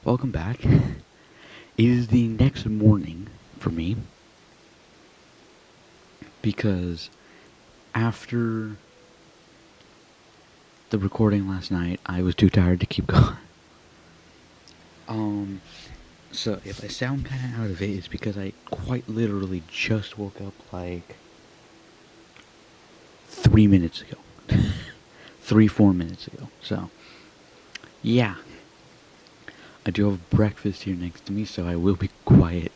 welcome back. It is the next morning for me because after the recording last night, I was too tired to keep going. Um, so if I sound kind of out of it, it's because I quite literally just woke up like 3 minutes ago, 4 minutes ago. So yeah, I do have breakfast here next to me, so I will be quiet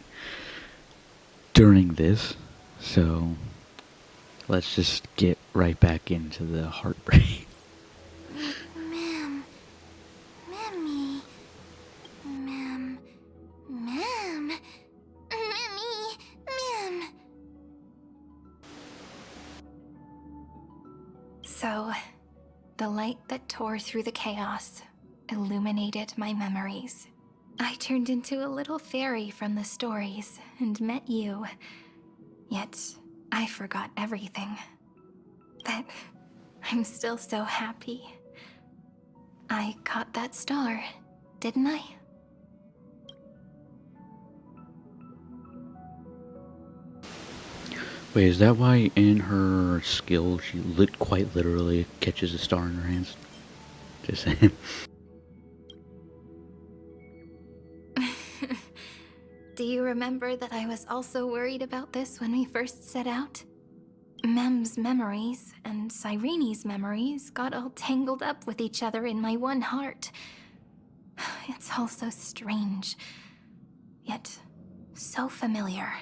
during this. So let's just get right back into the heartbreak. Ma'am, Mammy, Ma'am, Ma'am, Mammy, Ma'am. So, the light that tore through the chaos illuminated my memories. I turned into a little fairy from the stories and met you. Yet, I forgot everything. But I'm still so happy. I caught that star, didn't I? Wait, is that why in her skill she quite literally catches a star in her hands? Just saying. Do you remember that I was also worried about this when we first set out? Mem's memories and Cyrene's memories got all tangled up with each other in my one heart. It's all so strange, yet so familiar.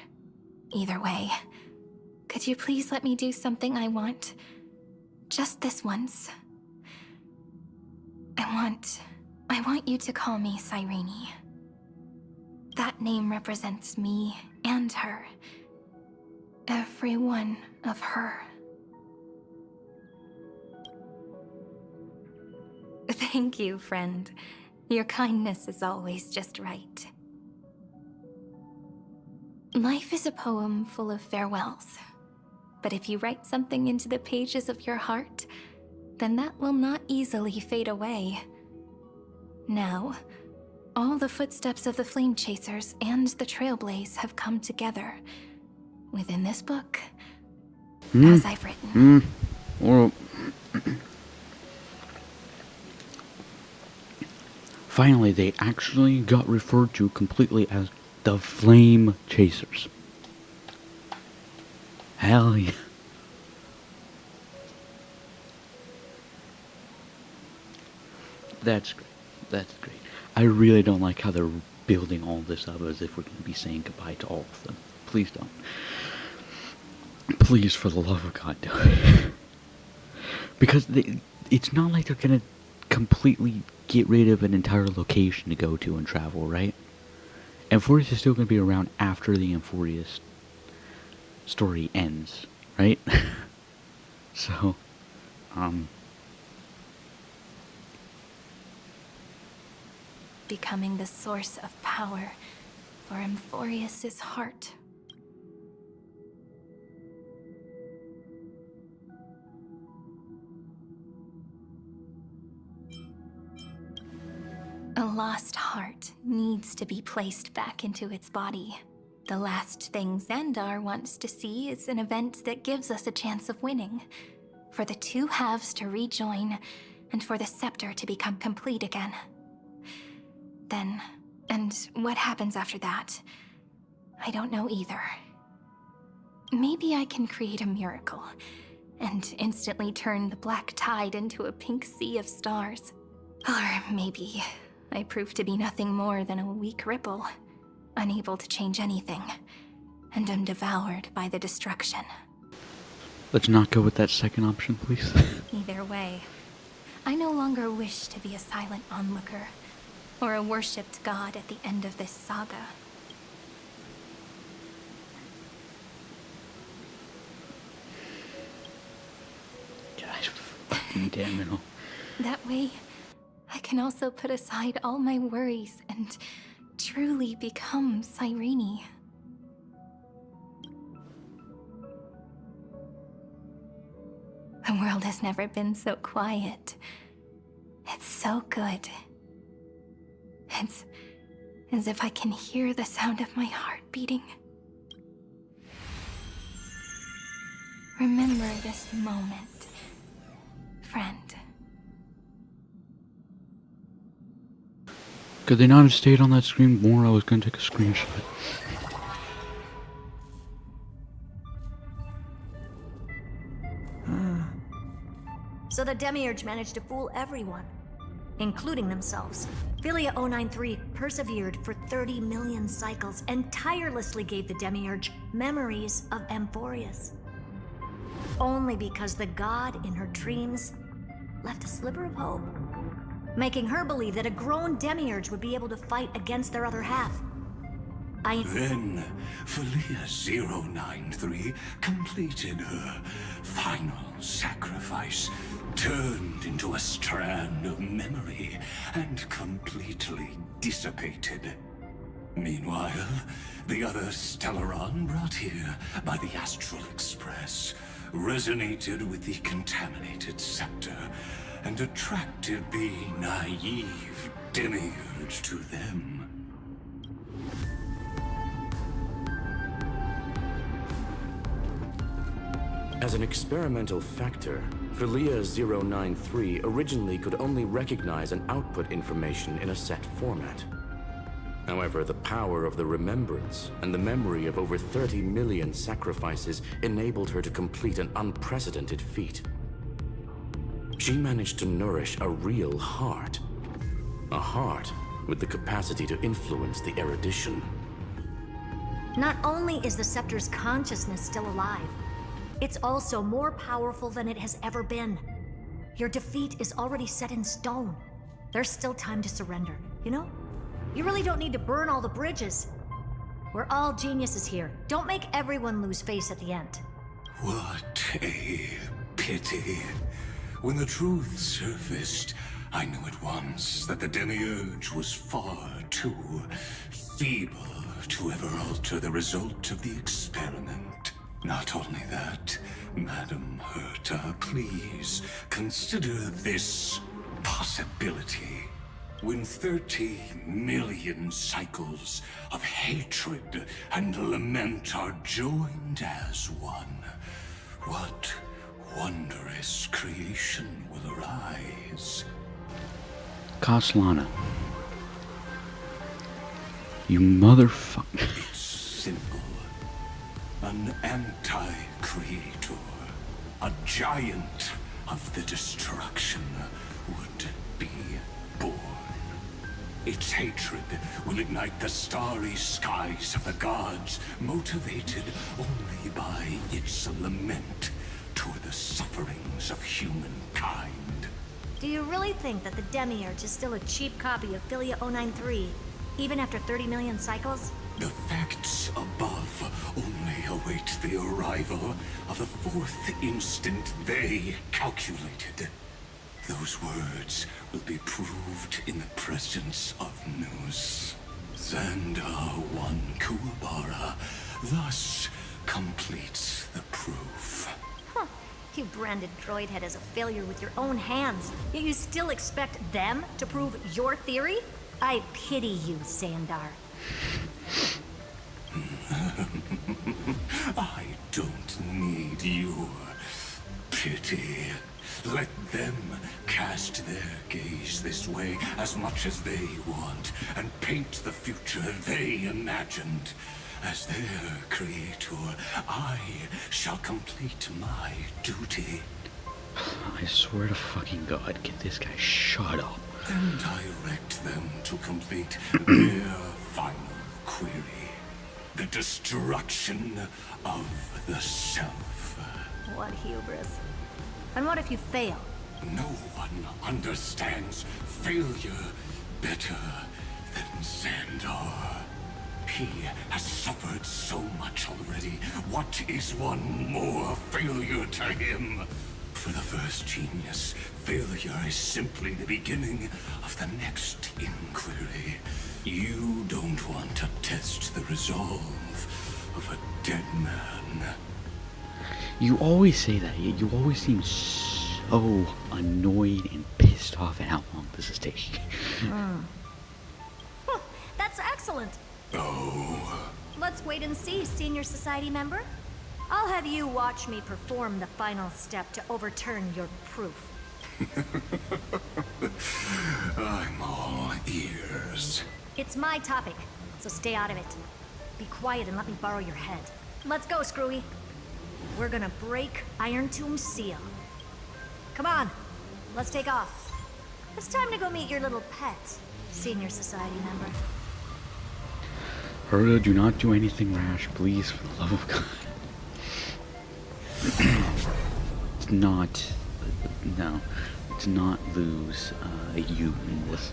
Either way, could you please let me do something I want? Just this once. I want you to call me Cyrene. That name represents me and her. Every one of her. Thank you, friend. Your kindness is always just right. Life is a poem full of farewells. But if you write something into the pages of your heart, then that will not easily fade away. Now, all the footsteps of the Flame Chasers and the Trailblaze have come together within this book, as I've written. Well, finally, they actually got referred to completely as the Flame Chasers. Hell yeah. That's great. That's great. I really don't like how they're building all this up as if we're going to be saying goodbye to all of them. Please don't. Please, for the love of God, don't. Because it's not like they're going to completely get rid of an entire location to go to and travel, right? Amphorius is still going to be around after the Amphorius story ends, right? So, Becoming the source of power for Amphorius' heart. A lost heart needs to be placed back into its body. The last thing Xandar wants to see is an event that gives us a chance of winning. For the two halves to rejoin, and for the scepter to become complete again. Then, and what happens after that? I don't know either. Maybe I can create a miracle, and instantly turn the black tide into a pink sea of stars. Or maybe I prove to be nothing more than a weak ripple, unable to change anything, and am devoured by the destruction. let's not go with that second option, please. Either way, I no longer wish to be a silent onlooker, or a worshipped god at the end of this saga. Gosh, fucking damn it all. That way, I can also put aside all my worries and truly become Cyrene. The world has never been so quiet. It's so good It's as if I can hear the sound of my heart beating. Remember this moment, friend. Could they not have stayed on that screen more? I was gonna take a screenshot. So the Demiurge managed to fool everyone, including themselves. Philia 093 persevered for 30 million cycles and tirelessly gave the Demiurge memories of Amphorius. Only because the god in her dreams left a sliver of hope, making her believe that a grown Demiurge would be able to fight against their other half. Then, Philia 093 completed her final sacrifice, turned into a strand of memory, and completely dissipated. Meanwhile, the other Stellaron brought here by the Astral Express resonated with the contaminated scepter and attracted the naive Demiurge to them. As an experimental factor, Philia 093 originally could only recognize and output information in a set format. However, the power of the remembrance and the memory of over 30 million sacrifices enabled her to complete an unprecedented feat. She managed to nourish a real heart. A heart with the capacity to influence the erudition. Not only is the Scepter's consciousness still alive, it's also more powerful than it has ever been. Your defeat is already set in stone. There's still time to surrender, you know? You really don't need to burn all the bridges. We're all geniuses here. Don't make everyone lose face at the end. What a pity. When the truth surfaced, I knew at once that the Demiurge was far too feeble to ever alter the result of the experiment. Not only that, Madam Herta, please consider this possibility. When 30 million cycles of hatred and lament are joined as one, what wondrous creation will arise? Kaslana. You motherfucker. It's simple. An anti-creator, a giant of the destruction, would be born. Its hatred will ignite the starry skies of the gods, motivated only by its lament toward the sufferings of humankind. Do you really think that the Demiurge is still a cheap copy of Philia 093, even after 30 million cycles? The facts above only await the arrival of the fourth instant they calculated. Those words will be proved in the presence of Nous. Xandar 1 Kuwabara thus completes the proof. Huh. You branded Droidhead as a failure with your own hands, yet you still expect them to prove your theory? I pity you, Xandar. I don't need your pity. Let them cast their gaze this way as much as they want, and paint the future they imagined. As their creator, I shall complete my duty. I swear to fucking God, get this guy shut up. And direct them to complete their final query. The destruction of the self. What hubris. And what if you fail? No one understands failure better than Xandar. He has suffered so much already. What is one more failure to him? For the first genius, failure is simply the beginning of the next inquiry. You don't want to test the resolve of a dead man. You always say that, yet you always seem so annoyed and pissed off at how long this is taking. excellent. Oh, Let's wait and see, Senior Society member. I'll have you watch me perform the final step to overturn your proof. I'm all ears. It's my topic, so stay out of it. Be quiet and let me borrow your head. Let's go, Screwy. We're gonna break Iron Tomb's seal. Come on, let's take off. It's time to go meet your little pet, Senior Society member. Herta, do not do anything rash, please, for the love of God. It's not... No. To not lose you in this.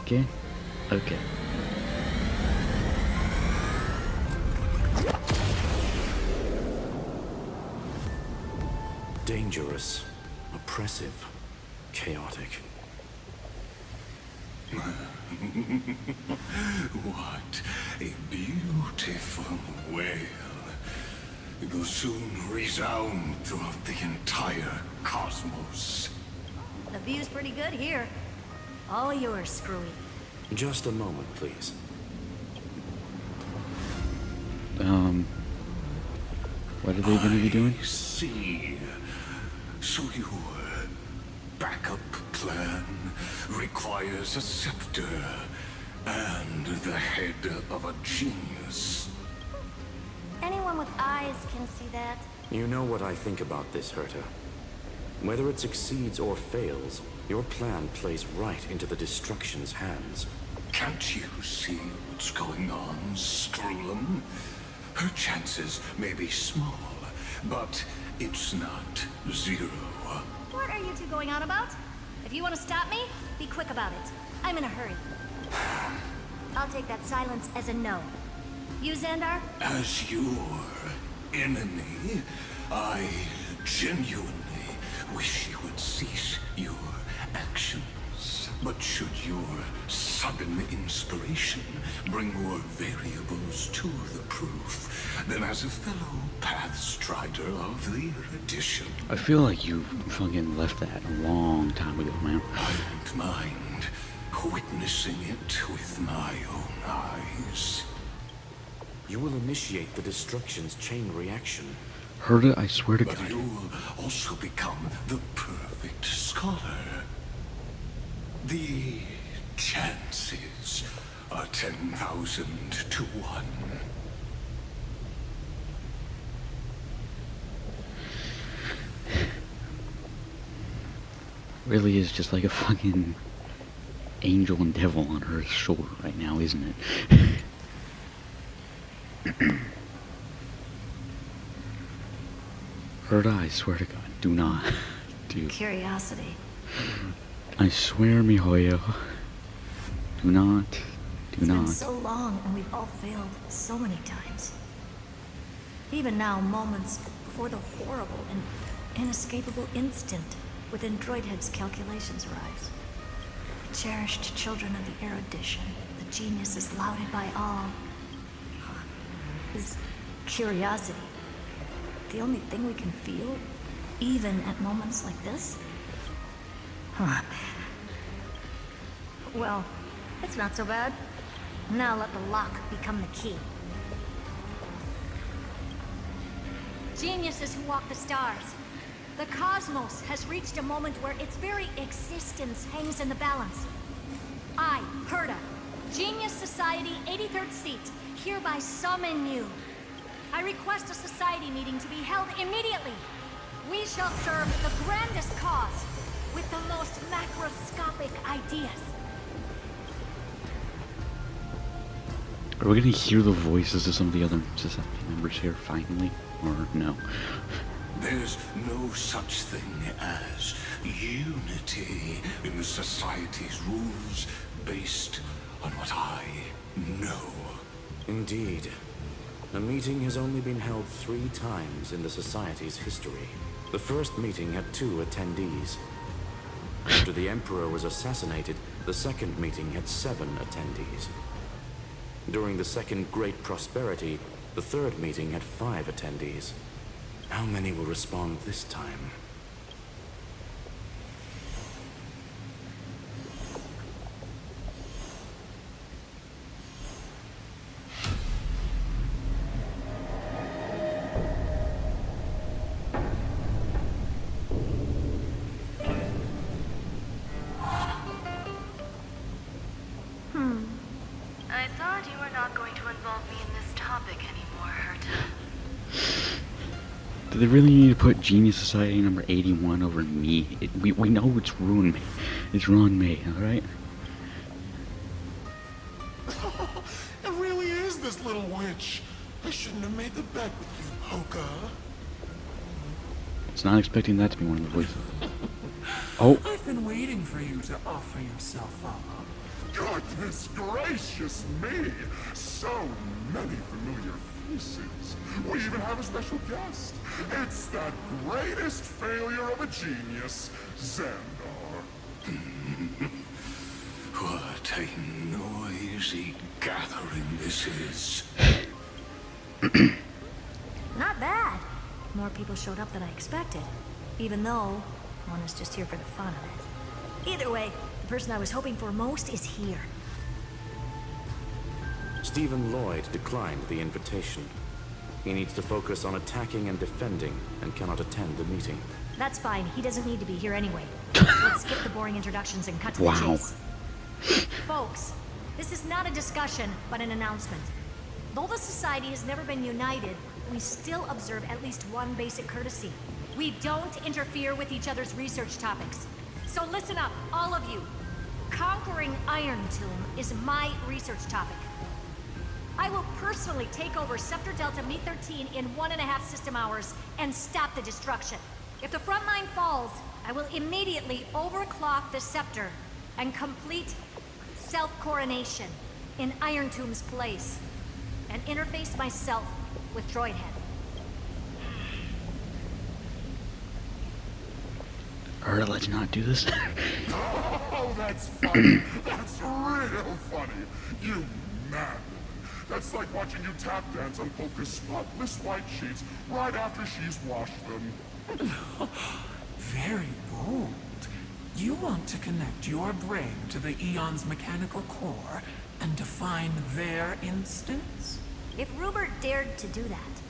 Okay? Okay. Dangerous, oppressive, chaotic. What a beautiful wail. It will soon resound throughout the entire cosmos. The view's pretty good here. All yours, Screwy. Just a moment, please. What are they gonna be doing? I see. So your backup plan requires a scepter and the head of a genius. Anyone with eyes can see that. You know what I think about this, Herta. Whether it succeeds or fails, your plan plays right into the Destruction's hands. Can't you see what's going on, Strulum? Her chances may be small, but it's not zero. What are you two going on about? If you want to stop me, be quick about it. I'm in a hurry. I'll take that silence as a no. You, Xandar? As your enemy, I genuinely wish you would cease your actions. But should your sudden inspiration bring more variables to the proof, then as a fellow Pathstrider of the Edition, I feel like you fucking left that a long time ago, man. I don't mind witnessing it with my own eyes. You will initiate the Destruction's chain reaction. Herta, I swear to But God. you'll also become the perfect scholar. The chances are 10,000 to 1. Really is just like a fucking angel and devil on her shoulder right now, isn't it? Herta, I swear to God, do not. Do. Curiosity. I swear, MiHoyo. Do not. Do It's been not. so long, and we've all failed so many times. Even now, moments before the horrible and inescapable instant within Droidhead's calculations rise. The cherished children of the erudition, the geniuses lauded by all. Is curiosity the only thing we can feel, even at moments like this? Huh. Well, it's not so bad. Now let the lock become the key. Geniuses who walk the stars. The cosmos has reached a moment where its very existence hangs in the balance. I, Herta, Genius Society 83rd seat, hereby summon you. I request a society meeting to be held immediately. We shall serve the grandest cause with the most macroscopic ideas. Are we gonna hear the voices of some of the other society members here finally? Or no? There's no such thing as unity in the Society's rules based on what I know. Indeed. A meeting has only been held 3 times in the Society's history. The first meeting had 2 attendees. After the Emperor was assassinated, the second meeting had 7 attendees. During the Second Great Prosperity, the third meeting had 5 attendees. How many will respond this time? I thought you were not going to involve me in this topic anymore, Herta. Do they really need to put Genius Society number 81 over me? We know it's ruined me. It's ruined me, alright? It really is this little witch. I shouldn't have made the bet with you, Hoka. It's not expecting that to be one of the voices. Oh, I've been waiting for you to offer yourself up. Goodness gracious me! So many familiar faces. We even have a special guest. It's that greatest failure of a genius, Xandar. What a noisy gathering this is. Not bad. More people showed up than I expected. Even though one is just here for the fun of it. Either way, the person I was hoping for most is here. Stephen Lloyd declined the invitation. He needs to focus on attacking and defending, and cannot attend the meeting. That's fine. He doesn't need to be here anyway. Let's skip the boring introductions and cut to Wow. the chase. Folks, this is not a discussion, but an announcement. Though the Society has never been united, we still observe at least one basic courtesy. We don't interfere with each other's research topics. So listen up, all of you. Conquering Iron Tomb is my research topic. I will personally take over Scepter Delta Me-13 in 1.5 system hours and stop the destruction. If the front line falls, I will immediately overclock the Scepter and complete self-coronation in Iron Tomb's place, and interface myself with Droidhead. Erda, let's not do this. Oh, that's funny. That's real funny. You madman. That's like watching you tap dance on Polka's spotless white sheets right after she's washed them. Very bold. You want to connect your brain to the Eon's mechanical core and define their instance? If Rupert dared to do that,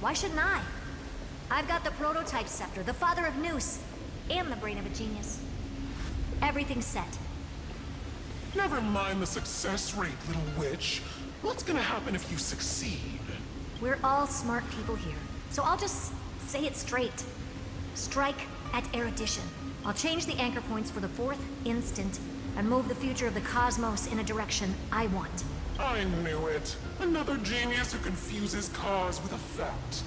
why shouldn't I? I've got the prototype scepter, the father of Noose, and the brain of a genius. Everything's set. Never mind the success rate, little witch. What's gonna happen if you succeed? We're all smart people here, so I'll just say it straight. Strike at erudition. I'll change the anchor points for the 4th instant and move the future of the cosmos in a direction I want. I knew it. Another genius who confuses cause with effect.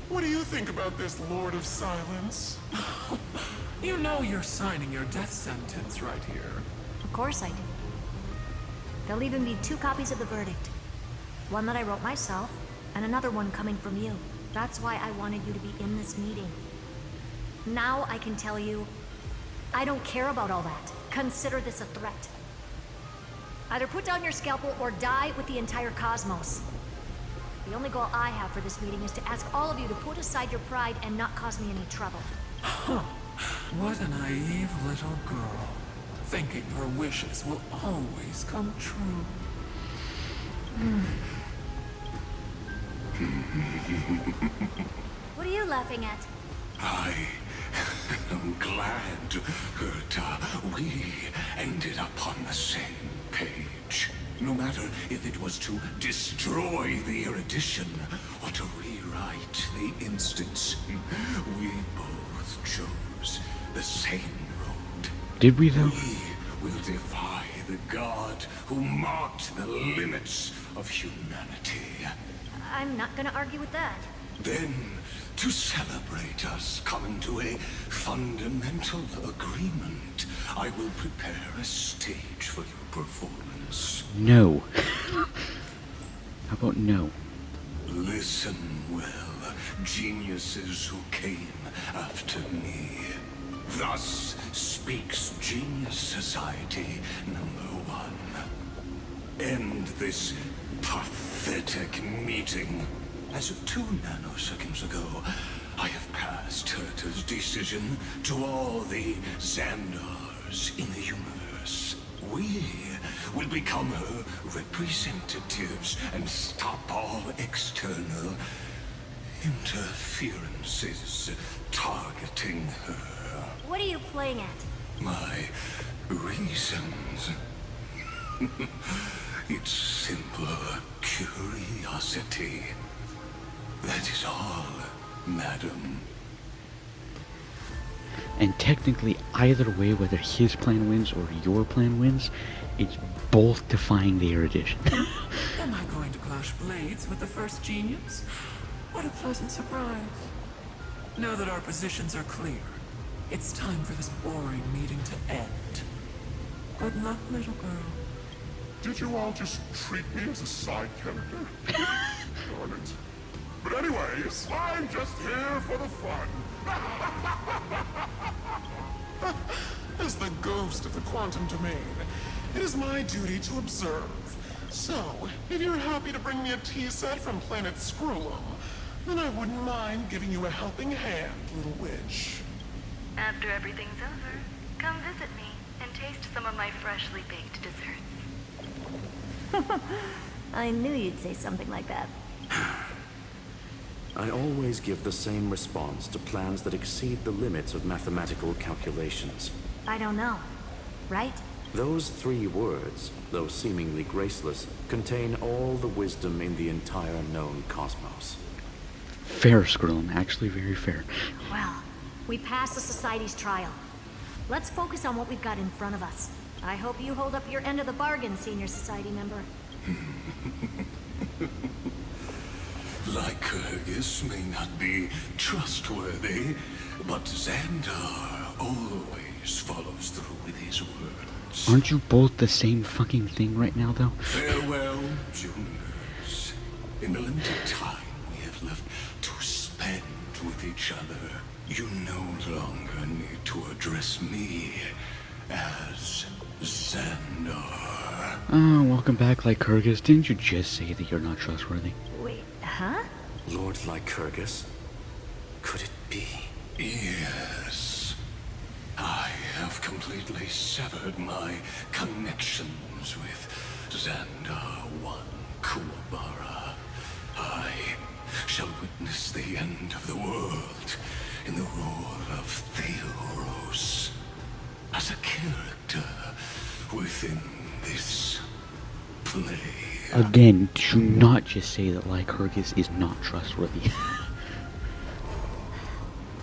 What do you think about this, Lord of Silence? You know you're signing your death sentence right here. Of course I do. There'll even be 2 copies of the verdict. One that I wrote myself, and another one coming from you. That's why I wanted you to be in this meeting. Now I can tell you, I don't care about all that. Consider this a threat. Either put down your scalpel or die with the entire cosmos. The only goal I have for this meeting is to ask all of you to put aside your pride and not cause me any trouble. Huh. What a naive little girl. Thinking her wishes will always come true. What are you laughing at? I am glad, Herta, we ended up on the same page. No matter if it was to destroy the erudition or to rewrite the instance, we both chose the same road. Did we though? We will defy the god who marked the limits of humanity. I'm not gonna argue with that. Then, to celebrate us coming to a fundamental agreement, I will prepare a stage for your performance. No. How about no? Listen well, geniuses who came after me. Thus speaks Genius Society #1. End this pathetic meeting. As of 2 nanoseconds ago, I have passed Herta's decision to all the Xandars in the universe. We will become her representatives and stop all external interferences targeting her. What are you playing at? My reasons. It's simple curiosity. That is all, madam. And technically, either way, whether his plan wins or your plan wins, it's both defying the erudition. Am I going to clash blades with the first genius? What a pleasant surprise. Now that our positions are clear, it's time for this boring meeting to end. Good luck, little girl. Did you all just treat me as a side character? Darn it. But anyways, I'm just here for the fun. As the ghost of the quantum domain, it is my duty to observe. So, if you're happy to bring me a tea set from planet Scrollum, then I wouldn't mind giving you a helping hand, little witch. After everything's over, come visit me and taste some of my freshly baked desserts. I knew you'd say something like that. I always give the same response to plans that exceed the limits of mathematical calculations. I don't know. Right? Those 3 words, though seemingly graceless, contain all the wisdom in the entire known cosmos. Fair, Skrull, actually very fair. Well, we passed the Society's trial. Let's focus on what we've got in front of us. I hope you hold up your end of the bargain, Senior Society member. Lycurgus may not be trustworthy, but Xandar always follows through with his words. Aren't you both the same fucking thing right now, though? Farewell, juniors. In the limited time we have left to spend with each other, you no longer need to address me as Xandar. Oh, welcome back, Lycurgus. Didn't you just say that you're not trustworthy? Wait, huh? Lord Lycurgus? Could it be? Yes. I have completely severed my connections with Xandar 1 Kuwabara. I shall witness the end of the world in the role of Theoros. As a character within this play. Again, do not just say that Lycurgus is not trustworthy.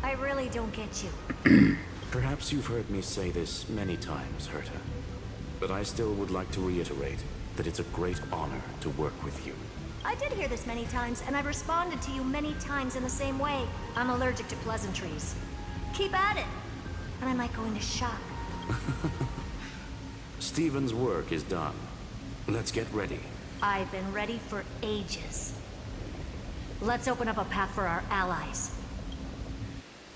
I really don't get you. Perhaps you've heard me say this many times, Herta. But I still would like to reiterate that it's a great honor to work with you. I did hear this many times, and I've responded to you many times in the same way. I'm allergic to pleasantries. Keep at it, and I might go into shock. Stephen's work is done. Let's get ready. I've been ready for ages. Let's open up a path for our allies.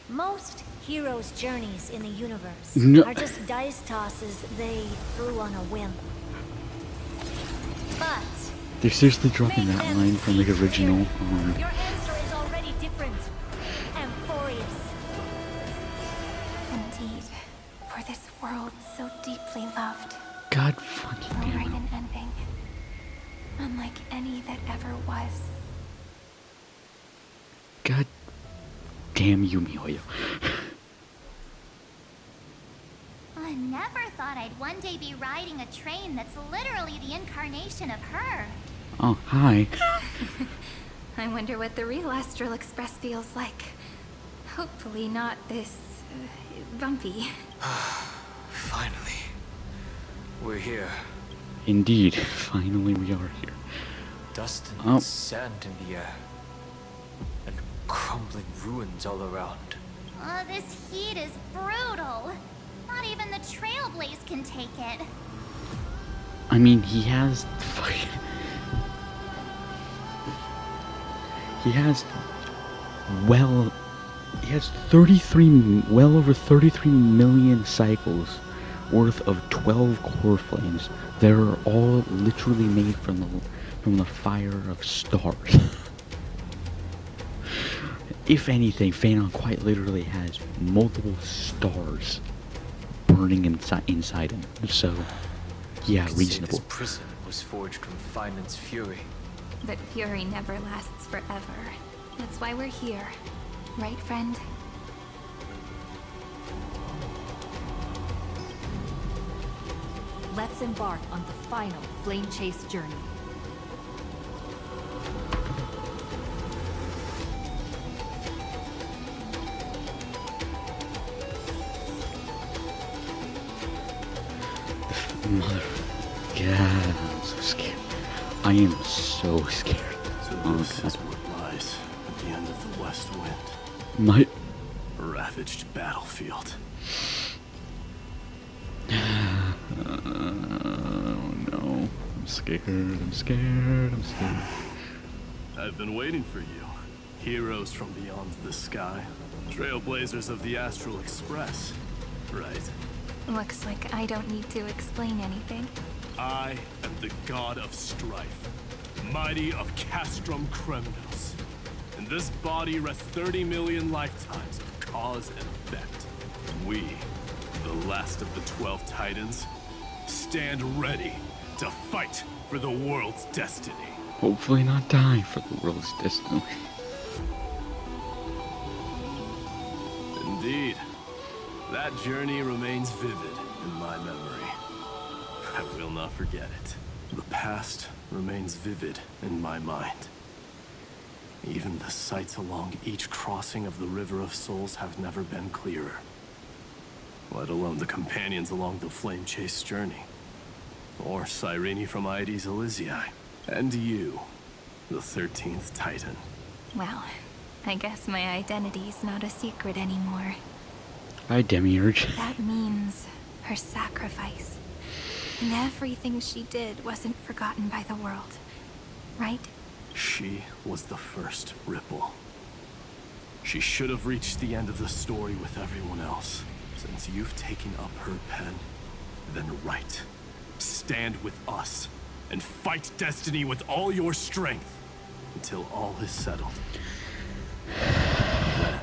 Most heroes' journeys in the universe are just dice tosses they threw on a whim. But They're seriously dropping that line from the original. your answer is already different. Amphorius. Indeed, for this world so deeply loved, God fucking will damn write it. an ending, unlike any that ever was. God damn you, MiHoyo. I never thought I'd one day be riding a train that's literally the incarnation of her. Oh, hi. I wonder what the real Astral Express feels like. Hopefully not this bumpy. Finally. We're here. Indeed, finally we are here. Dust and Oh. sand in the air. And crumbling ruins all around. This heat is brutal. Not even the Trailblaze can take it. I mean, he has fucking... He has well over 33 million cycles worth of 12 core flames that are all literally made from the fire of stars. If anything, Phanon quite literally has multiple stars burning inside him. So, yeah, You could say reasonable. This prison was forged from Finan's fury. But fury never lasts forever. That's why we're here. Right, friend? Let's embark on the final flame chase journey. Mother... God, I'm so scared. I am so scared. So this is what lies at the end of the West Wind. My... A ravaged battlefield. Oh no. I'm scared, I'm scared, I'm scared. I've been waiting for you. Heroes from beyond the sky. Trailblazers of the Astral Express. Right. Looks like I don't need to explain anything. I am the god of strife. Mighty of Castrum Kremnos. In this body rests 30 million lifetimes of cause and effect. We, the last of the 12 Titans, stand ready to fight for the world's destiny. Hopefully not die for the world's destiny. Indeed. That journey remains vivid in my memory. I will not forget it. The past remains vivid in my mind. Even the sights along each crossing of the River of Souls have never been clearer. Let alone the companions along the flame chase journey. Or Cyrene from Aedes Elysiae. And you, the 13th Titan. Well, I guess my identity's not a secret anymore. Hi, Demiurge. That means her sacrifice. And everything she did wasn't forgotten by the world, right? She was the first ripple. She should have reached the end of the story with everyone else. Since you've taken up her pen, then write. Stand with us, and fight destiny with all your strength, until all is settled. Then,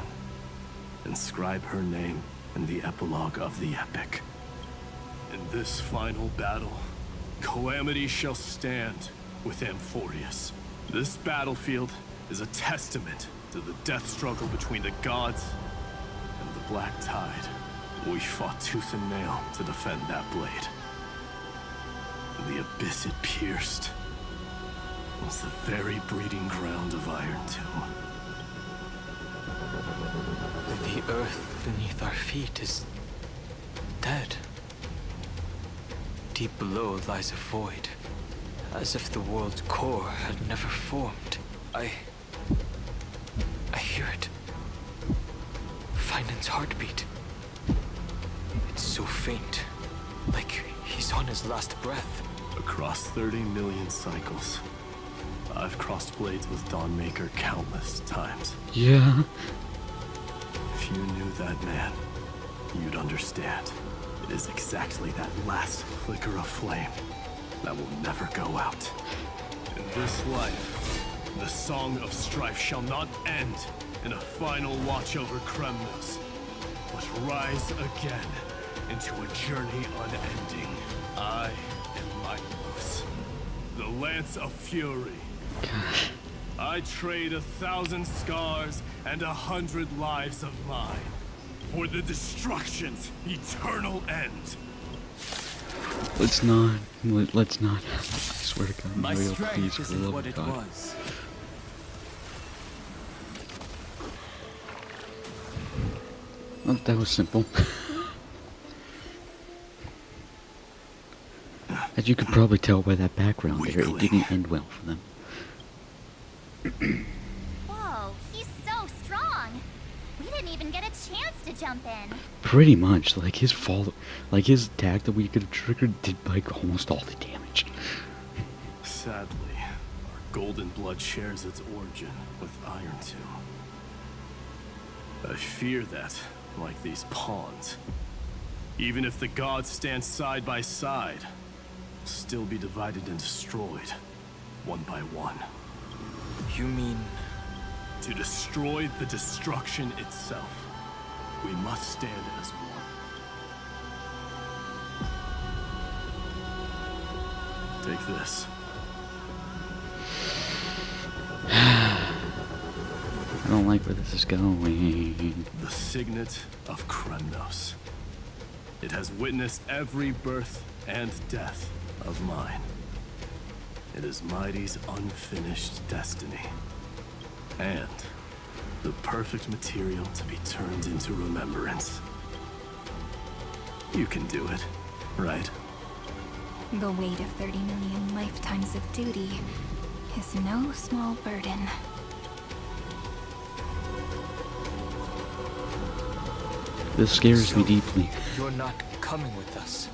inscribe her name in the epilogue of the epic. In this final battle, Calamity shall stand with Amphorius. This battlefield is a testament to the death struggle between the gods and the Black Tide. We fought tooth and nail to defend that blade. The abyss it pierced was the very breeding ground of Iron Tomb. The earth beneath our feet is dead. Deep below lies a void, as if the world's core had never formed. I hear it. Finan's heartbeat. It's so faint, like he's on his last breath. Across 30 million cycles, I've crossed blades with Dawnmaker countless times. Yeah. If you knew that man, you'd understand. It is exactly that last flicker of flame that will never go out. In this life, the song of strife shall not end in a final watch over Kremnos, but rise again into a journey unending. I am Milos, the Lance of Fury. I trade 1,000 scars and 100 lives of mine for the destruction's eternal end. Let's not. Let's not. I swear to God, My MiHoyo, strength please, for the isn't love what of it God. was. Well, that was simple. As you could probably tell by that background there, it didn't end well for them. Whoa, he's so strong. We didn't even get a chance to jump in. Pretty much, like his his attack that we could have triggered did like almost all the damage. Sadly, our golden blood shares its origin with Iron Tomb. I fear that, like these pawns, even if the gods stand side by side, will still be divided and destroyed, one by one. You mean... To destroy the destruction itself, we must stand as one. Take this. I don't like where this is going. The Signet of Kremnos. It has witnessed every birth and death of mine. It is Mighty's unfinished destiny. And the perfect material to be turned into remembrance. You can do it, right? The weight of 30 million lifetimes of duty is no small burden. This scares me deeply. You're not coming with us.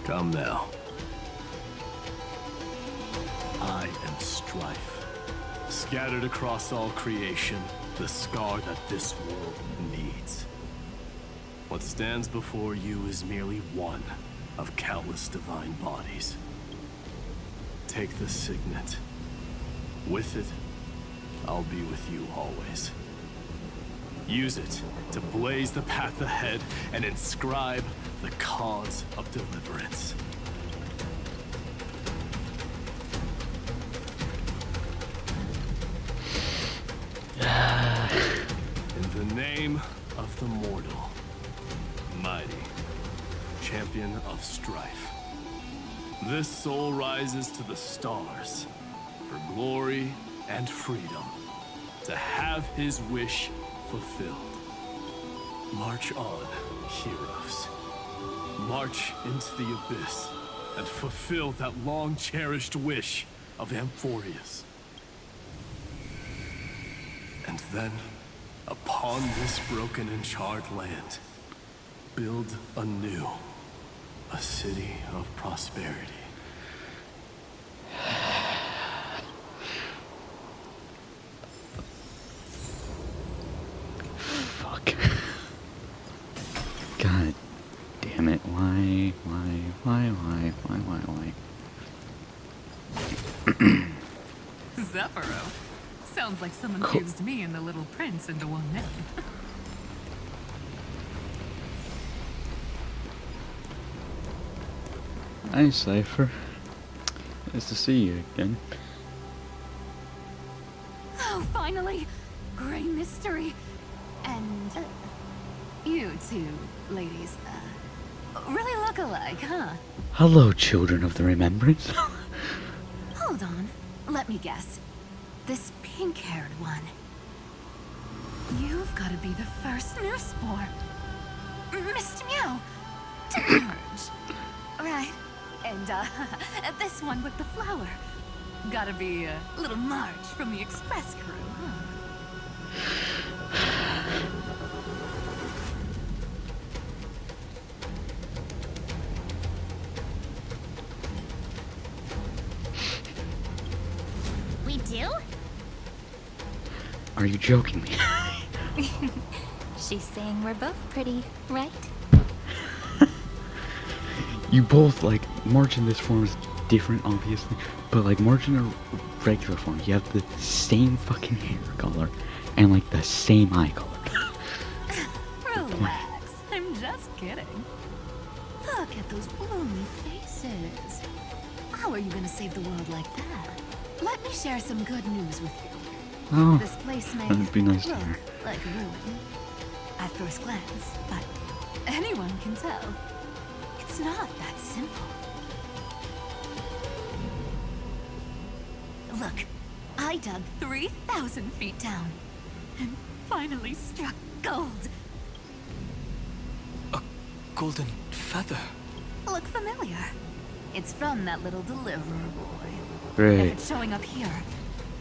Come now. I am Strife. Scattered across all creation, the scar that this world needs. What stands before you is merely one of countless divine bodies. Take the signet. With it, I'll be with you always. Use it to blaze the path ahead and inscribe the cause of deliverance. In the name of the mortal, Mighty, champion of strife. This soul rises to the stars for glory and freedom, to have his wish fulfilled. March on, heroes. March into the abyss and fulfill that long-cherished wish of Amphorius. And then, upon this broken and charred land, build anew a city of prosperity. Fuck. God damn it. Why? Zephyro. Sounds like someone fused me and the Little Prince into one man. Hi, Cypher. Nice to see you again. Oh, finally! Gray mystery. And you two ladies, really look alike, huh? Hello, children of the remembrance. Hold on. Let me guess. This pink-haired one. You've got to be the first newsboar. Mr. Meow. To merge. Right. And, this one with the flower. Gotta be a little Marge from the Express crew, huh? We do? Are you joking me? She's saying we're both pretty, right? You both, like, March in this form is different, obviously, but, like, March in a regular form, you have the same fucking hair color and, like, the same eye color. Relax. I'm just kidding. Look at those bloomy faces. How are you gonna save the world like that? Let me share some good news with you. Oh, This place may that'd be nice to look hear. like a ruin at first glance, but anyone can tell it's not that simple. Look, I dug 3,000 feet down and finally struck gold. A golden feather. Look familiar? It's from that little deliverer boy. Great. If it's showing up here,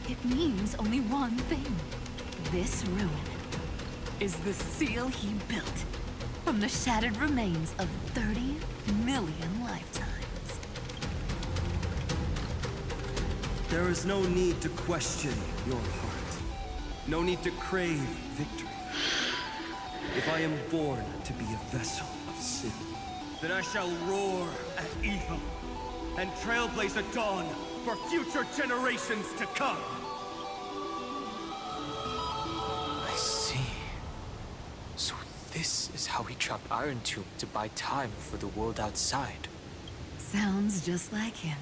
it means only one thing. This ruin is the seal he built from the shattered remains of 30 million lifetimes. There is no need to question your heart. No need to crave victory. If I am born to be a vessel of sin, then I shall roar at evil and trailblaze a dawn for future generations to come. I see. So this is how he trapped Iron Tomb to buy time for the world outside. Sounds just like him.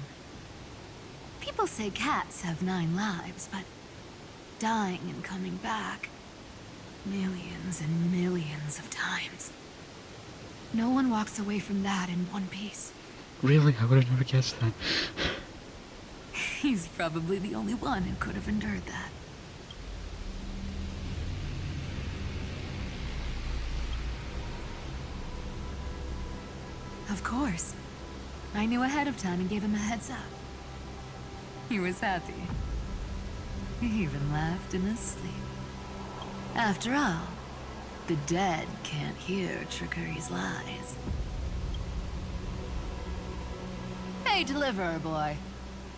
People say cats have 9 lives, but dying and coming back, Millions and millions of times. No one walks away from that in one piece. Really? I would have never guessed that. He's probably the only one who could have endured that. Of course. I knew ahead of time and gave him a heads up. He was happy. He even laughed in his sleep. After all, the dead can't hear Trickery's lies. Hey, Deliverer Boy.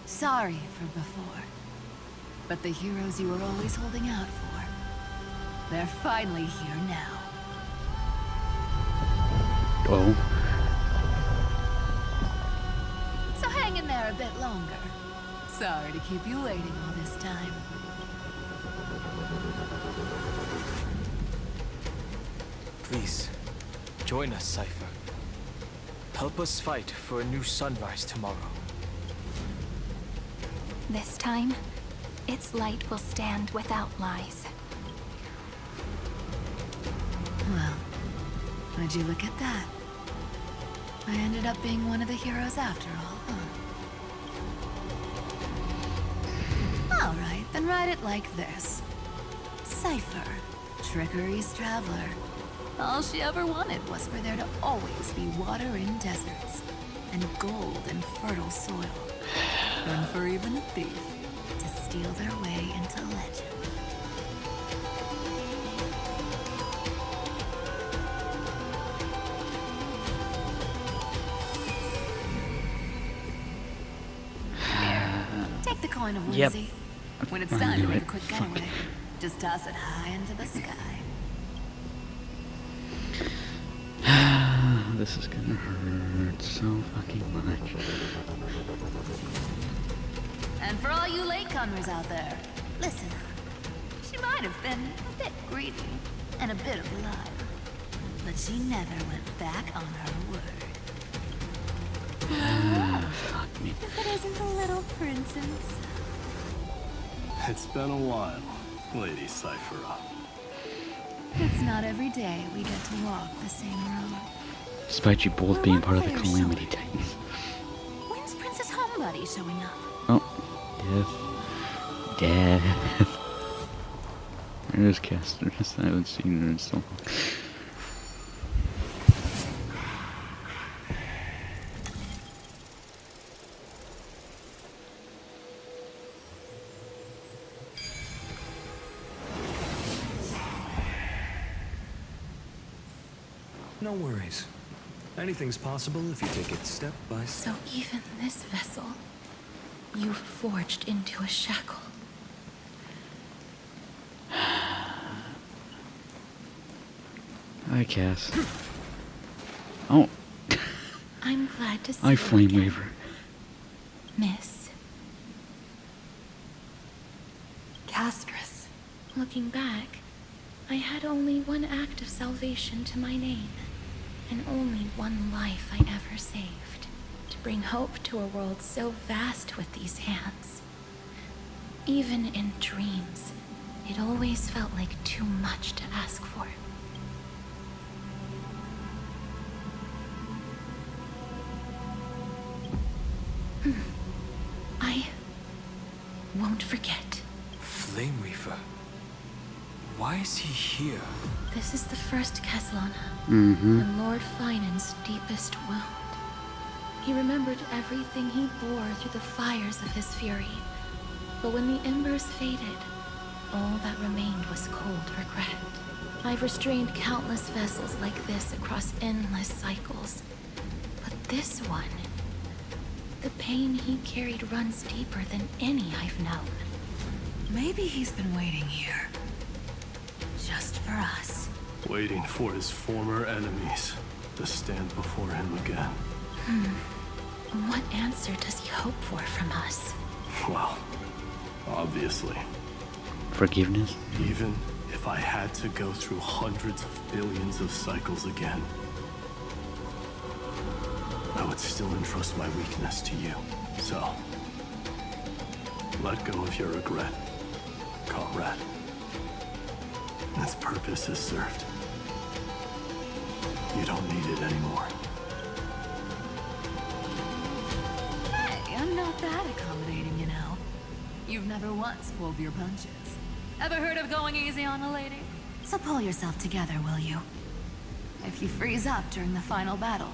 Sorry for before. But the heroes you were always holding out for, they're finally here now. Oh. So hang in there a bit longer. Sorry to keep you waiting all this time. Please, join us, Cypher. Help us fight for a new sunrise tomorrow. This time, its light will stand without lies. Well, would you look at that? I ended up being one of the heroes after all, huh? Alright, then write it like this. Cypher, Trickery's traveler. All she ever wanted was for there to always be water in deserts, and gold in fertile soil. And for even a thief to steal their way into legend. Take the coin of Yep. whimsy. When it's I time to knew make it. a quick getaway, just toss it high into the sky. This is gonna hurt so fucking much. And for all you latecomers out there, listen up. She might have been a bit greedy and a bit of a liar, but she never went back on her word. Fuck me. If it isn't the little princess. It's been a while, Lady Cyphera. It's not every day we get to walk the same road. Despite you both being part of the Calamity Titans. When's Princess Homebody showing up? Oh. Death. There's Casters. I haven't seen her in so long. No worries. Anything's possible if you take it step by step. So even this vessel, you've forged into a shackle. Hi, Cass. Oh. I'm glad to see I you flame again, waver. Miss Castress. Looking back, I had only one act of salvation to my name, and only one life I ever saved, to bring hope to a world so vast with these hands. Even in dreams, it always felt like too much to ask for. I won't forget. Flame Weaver. Why is he here? This is the first Caslana, Mm-hmm. and Lord Finan's deepest wound. He remembered everything he bore through the fires of his fury. But when the embers faded, all that remained was cold regret. I've restrained countless vessels like this across endless cycles. But this one, the pain he carried runs deeper than any I've known. Maybe he's been waiting here. Just for us. Waiting for his former enemies to stand before him again. What answer does he hope for from us? Well, obviously. Forgiveness? Even if I had to go through hundreds of billions of cycles again, I would still entrust my weakness to you. So, let go of your regret, comrade. Its purpose is served. You don't need it anymore. Hey, I'm not that accommodating, you know. You've never once pulled your punches. Ever heard of going easy on a lady? So pull yourself together, will you? If you freeze up during the final battle,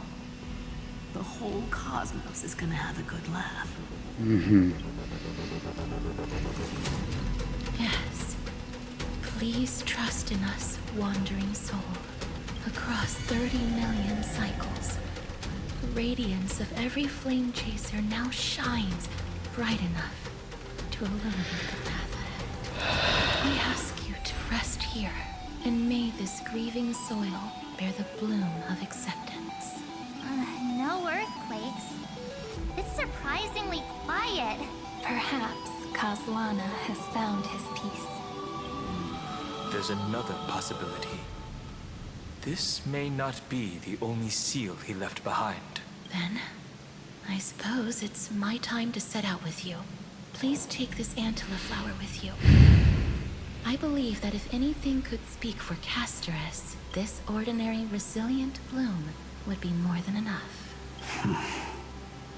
the whole cosmos is gonna have a good laugh. Mm-hmm. Yes. Please trust in us, wandering soul. Across 30 million cycles, the radiance of every flame chaser now shines bright enough to illuminate the path ahead. I ask you to rest here, and may this grieving soil bear the bloom of acceptance. No earthquakes. It's surprisingly quiet. Perhaps Kazlana has found his peace. There's another possibility. This may not be the only seal he left behind. Then, I suppose it's my time to set out with you. Please take this Antilla flower with you. I believe that if anything could speak for Casterus, this ordinary resilient bloom would be more than enough.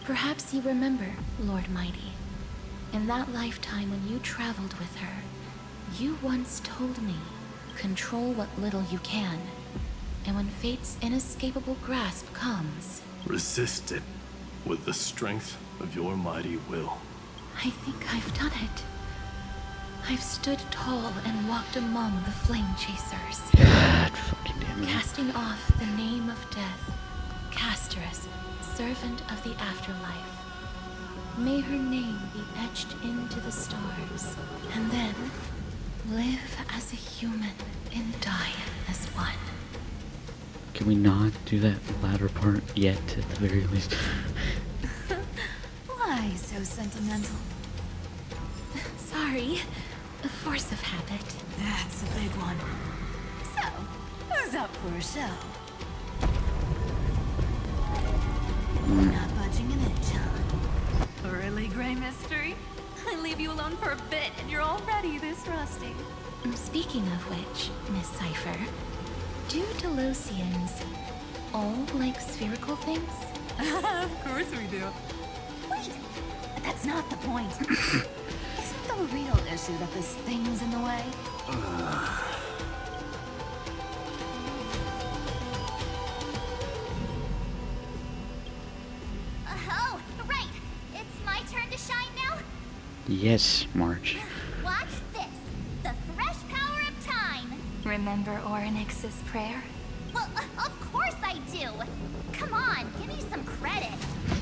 Perhaps you remember, Lord Mighty. In that lifetime when you traveled with her, you once told me, control what little you can. And when fate's inescapable grasp comes, resist it with the strength of your mighty will. I think I've done it. I've stood tall and walked among the flame chasers. God fucking damn it. Casting off the name of death, Casterus, servant of the afterlife. May her name be etched into the stars, and then live as a human and die as one. Can we not do that latter part yet, at the very least? Why so sentimental? Sorry, a force of habit. That's a big one. So, who's up for a show? Not budging an inch, huh? Really, Gray Mystery? I leave you alone for a bit and you're already this rusty. Speaking of which, Miss Cypher, do Delosians all like spherical things? Of course we do. Wait, but that's not the point. Isn't the real issue that this thing's in the way? Oh, right. It's my turn to shine now? Yes, March. Watch this. The fresh power of time. Remember Orynyx's prayer? Well, of course I do. Come on, give me some credit.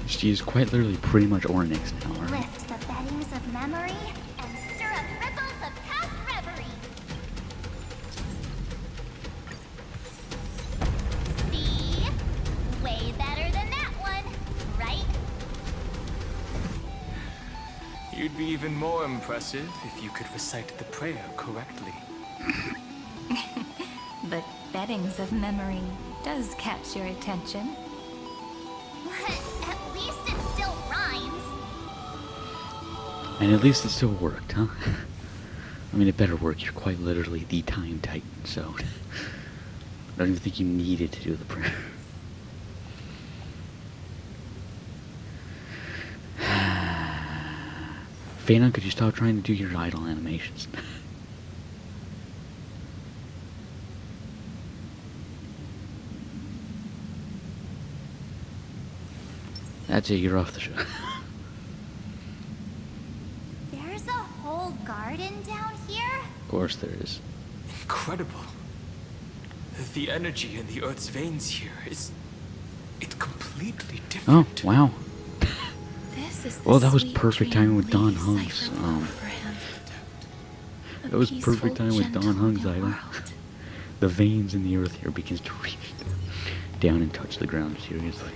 She is quite literally pretty much Orynyx now, right? Lift the beddings of memory and stir up ripples of past reverie. See? Way better than that one, right? You'd be even more impressive if you could recite the prayer correctly. But beddings of memory does catch your attention. At least it still rhymes. And at least it still worked, huh? I mean, it better work. You're quite literally the Time Titan, so I don't even think you needed to do the prayer. Phanon, could you stop trying to do your idle animations? That's it, you're off the show. There's a whole garden down here? Of course there is. Incredible. The energy in the Earth's veins here it's completely Oh, different. wow. This is the Well, that was sweet perfect dream timing with Don Lee Hung's. Cypher wove for him. A That was peaceful, perfect timing with gentle Don Hung's new item. world. The veins in the earth here begins to reach down and touch the ground, seriously.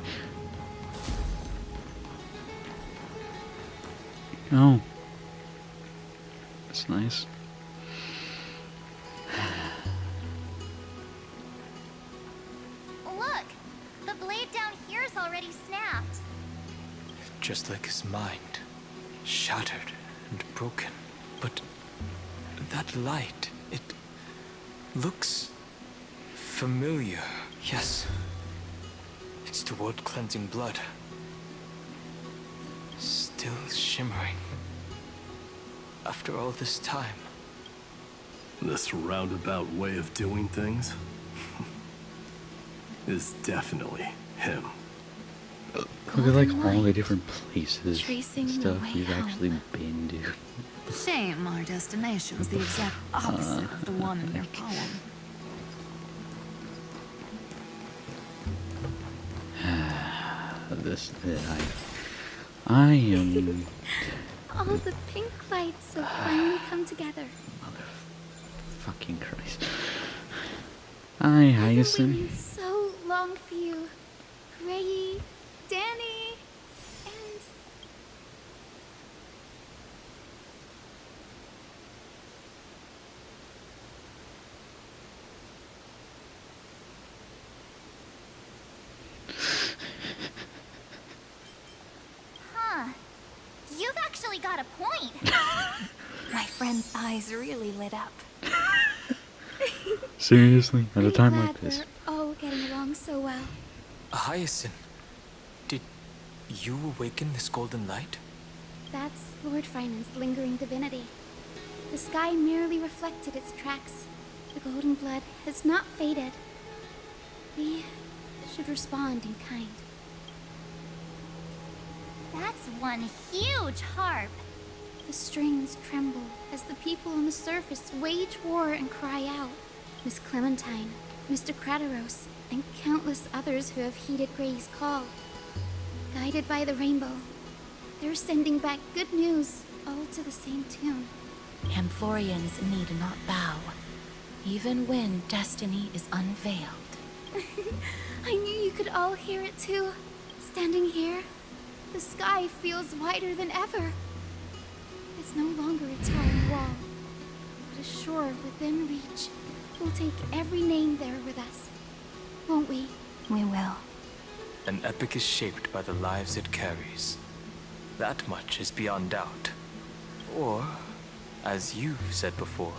Oh. That's nice. Look! The blade down here's already snapped. Just like his mind, shattered and broken. But that light, looks familiar. Yes. It's the world-cleansing blood. Still shimmering. After all this time. This roundabout way of doing things is definitely him. Look at like all the different places Tracing and the stuff way you've home. actually been, dude. Shame our destination's the exact opposite of the one in your poem. I am. All the pink lights have finally come together. Fucking Christ. Hi, I've been Hyacinth. waiting so long for you. Gray, Danny, and... Huh. You've actually got a point. My friend's eyes really lit up. Seriously, at a I'm time glad like this. we're all getting along so well. Hyacinth, did you awaken this golden light? That's Lord Finance's lingering divinity. The sky merely reflected its tracks. The golden blood has not faded. We should respond in kind. That's one huge harp. The strings tremble as the people on the surface wage war and cry out. Miss Clementine, Mr. Crateros, and countless others who have heeded Gray's call. Guided by the rainbow, they're sending back good news, all to the same tune. Amphorians need not bow, even when destiny is unveiled. I knew you could all hear it too. Standing here, the sky feels wider than ever. It's no longer a towering wall, but a shore within reach. We'll take every name there with us, won't we? We will. An epic is shaped by the lives it carries. That much is beyond doubt. Or, as you've said before,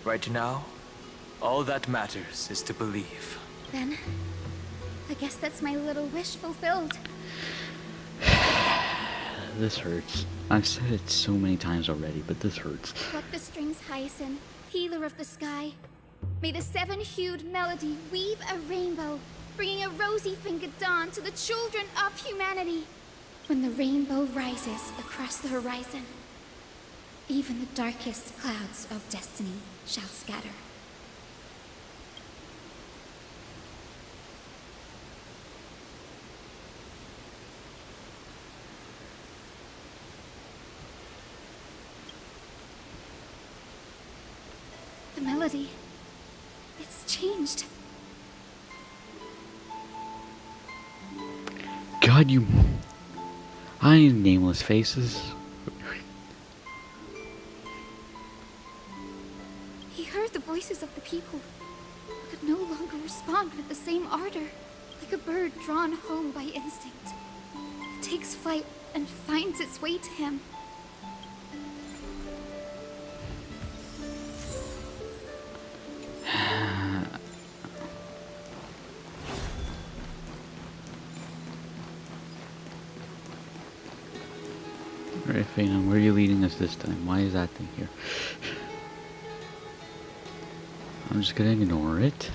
right now, all that matters is to believe. Then, I guess that's my little wish fulfilled. This hurts. I've said it so many times already, but this hurts. Pluck the strings, Hyacinth, healer of the sky. May the seven-hued melody weave a rainbow, bringing a rosy-fingered dawn to the children of humanity. When the rainbow rises across the horizon, even the darkest clouds of destiny shall scatter. The melody, it's changed. God, you... I nameless faces. He heard the voices of the people, but could no longer respond with the same ardor, like a bird drawn home by instinct. It takes flight and finds its way to him. Alright, Phenom, where are you leading us this time? Why is that thing here? I'm just gonna ignore it.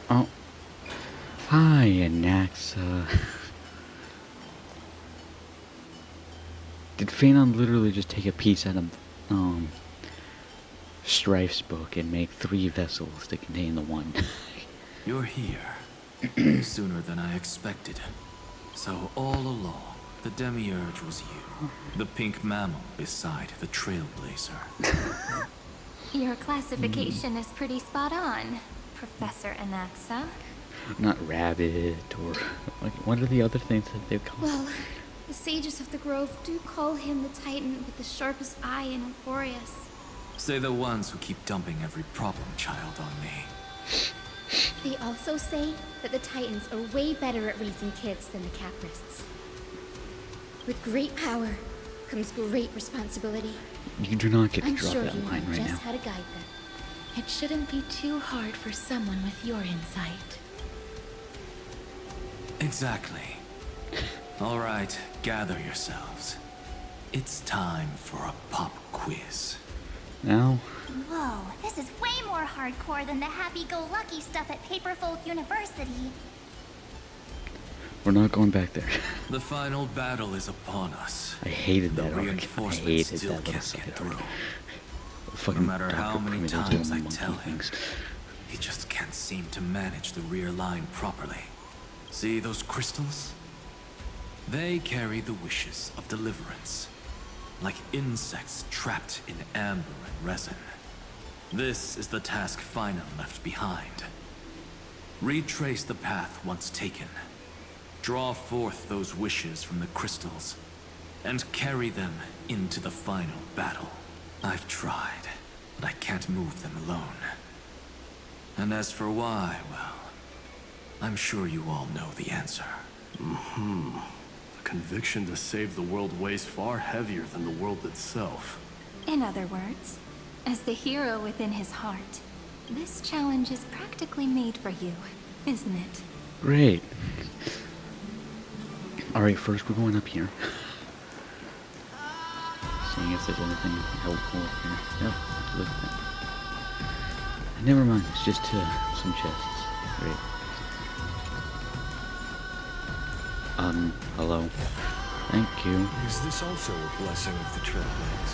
Oh. Hi, Anaxa. Did Phenom literally just take a piece out of, Strife's book and make 3 vessels to contain the one? You're here. Sooner than I expected. So all along, the Demiurge was you. The pink mammal beside the Trailblazer. Your classification is pretty spot on, Professor Anaxa. Not rabbit or... Like, what are the other things that they call? Well, The sages of the grove do call him the Titan with the sharpest eye in Euphorius. Say the ones who keep dumping every problem child on me. They also say that the Titans are way better at raising kids than the Caprists. With great power comes great responsibility. You do not get to I'm drop sure that you know line right just now. how to guide them. It shouldn't be too hard for someone with your insight. Exactly. All right, gather yourselves. It's time for a pop quiz. Now, Whoa, this is way more hardcore than the happy-go-lucky stuff at Paperfold University. we're not going back there. The final battle is upon us. I hated The that arc. I reinforcements hated still that little can't side get arc. through. Fucking No matter how Dr. many Primitive times I monkey tell him, things. he just can't seem to manage the rear line properly. See those crystals? They carry the wishes of deliverance, like insects trapped in amber and resin. This is the task Final left behind. Retrace the path once taken. Draw forth those wishes from the crystals, and carry them into the final battle. I've tried, but I can't move them alone. And as for why, well, I'm sure you all know the answer. The conviction to save the world weighs far heavier than the world itself. In other words, as the hero within his heart, this challenge is practically made for you, isn't it? Great. Alright, first we're going up here. Seeing if there's anything helpful up here. Yep, look at that. Never mind, it's just some chests. Great. Hello. Thank you. Is this also a blessing of the Trailblaze?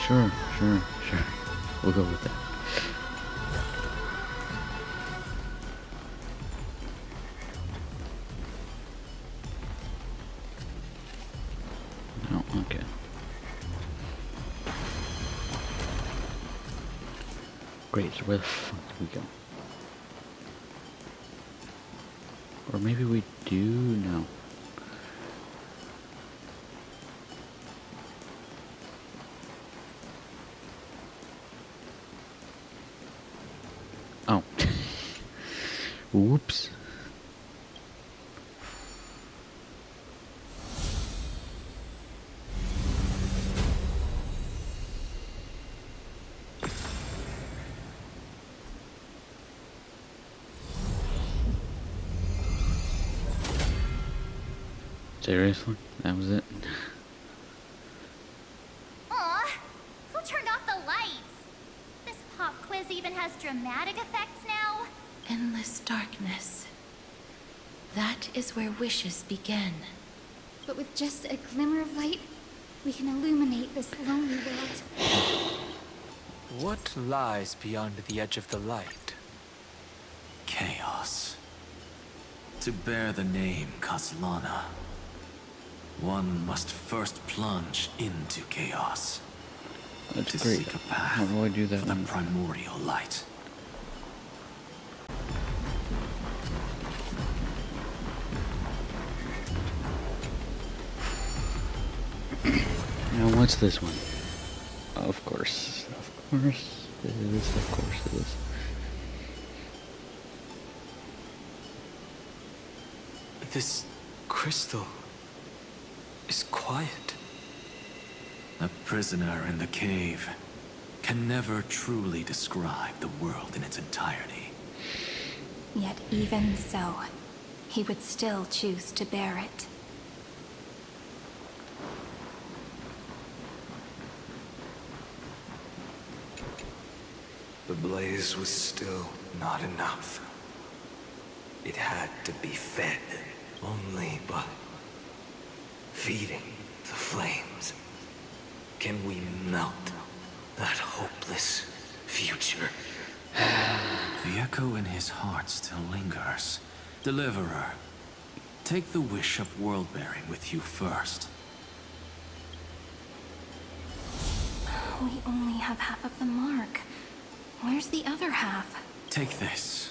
Sure. We'll go with that. Oh, okay. Great, so where the fuck do we go? Or maybe we do? No. Oh. Whoops. Seriously? That was it? Aw, who turned off the lights? This pop quiz even has dramatic effects now? Endless darkness. That is where wishes begin. But with just a glimmer of light, we can illuminate this lonely world. What lies beyond the edge of the light? Chaos. To bear the name Kaslana, one must first plunge into chaos. That's to great. seek a path How do I do that for the one? primordial light. Now what's this one? Of course it is, of course it is. This crystal is quiet. A prisoner in the cave can never truly describe the world in its entirety. Yet even so, he would still choose to bear it. The blaze was still not enough. It had to be fed only by feeding the flames. Can we melt that hopeless future? The echo in his heart still lingers. Deliverer, take the wish of world-bearing with you first. We only have half of the mark. Where's the other half? Take this.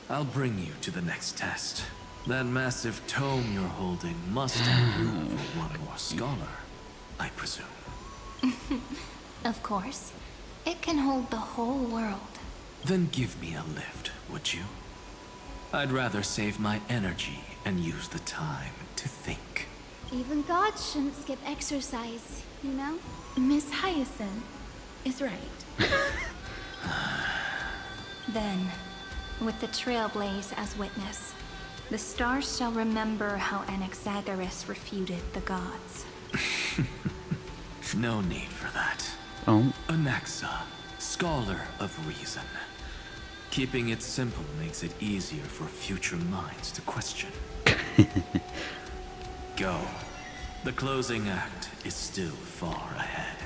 I'll bring you to the next test. That massive tome you're holding must have room for one more scholar, I presume. Of course. It can hold the whole world. Then give me a lift, would you? I'd rather save my energy and use the time to think. Even gods shouldn't skip exercise, you know? Miss Hyacinth is right. Then, with the Trailblaze as witness, the stars shall remember how Anaxagoras refuted the gods. No need for that. Oh. Anaxa, scholar of reason. Keeping it simple makes it easier for future minds to question. Go. The closing act is still far ahead.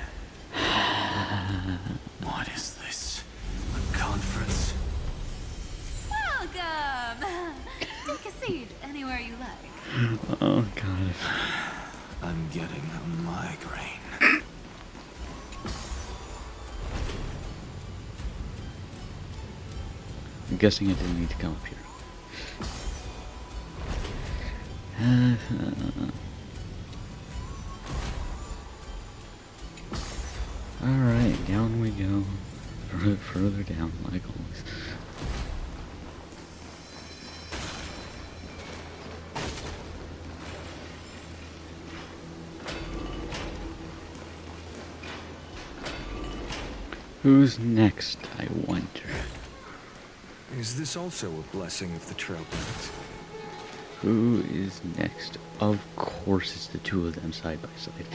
What is this? A conference? Welcome! Take a seat anywhere you like. Oh god. I'm getting a migraine. I'm guessing I didn't need to come up here. Alright, down we go. Further down, like always. Who's next, I wonder? Is this also a blessing of the Trailblaze? Who is next? Of course it's the two of them side by side.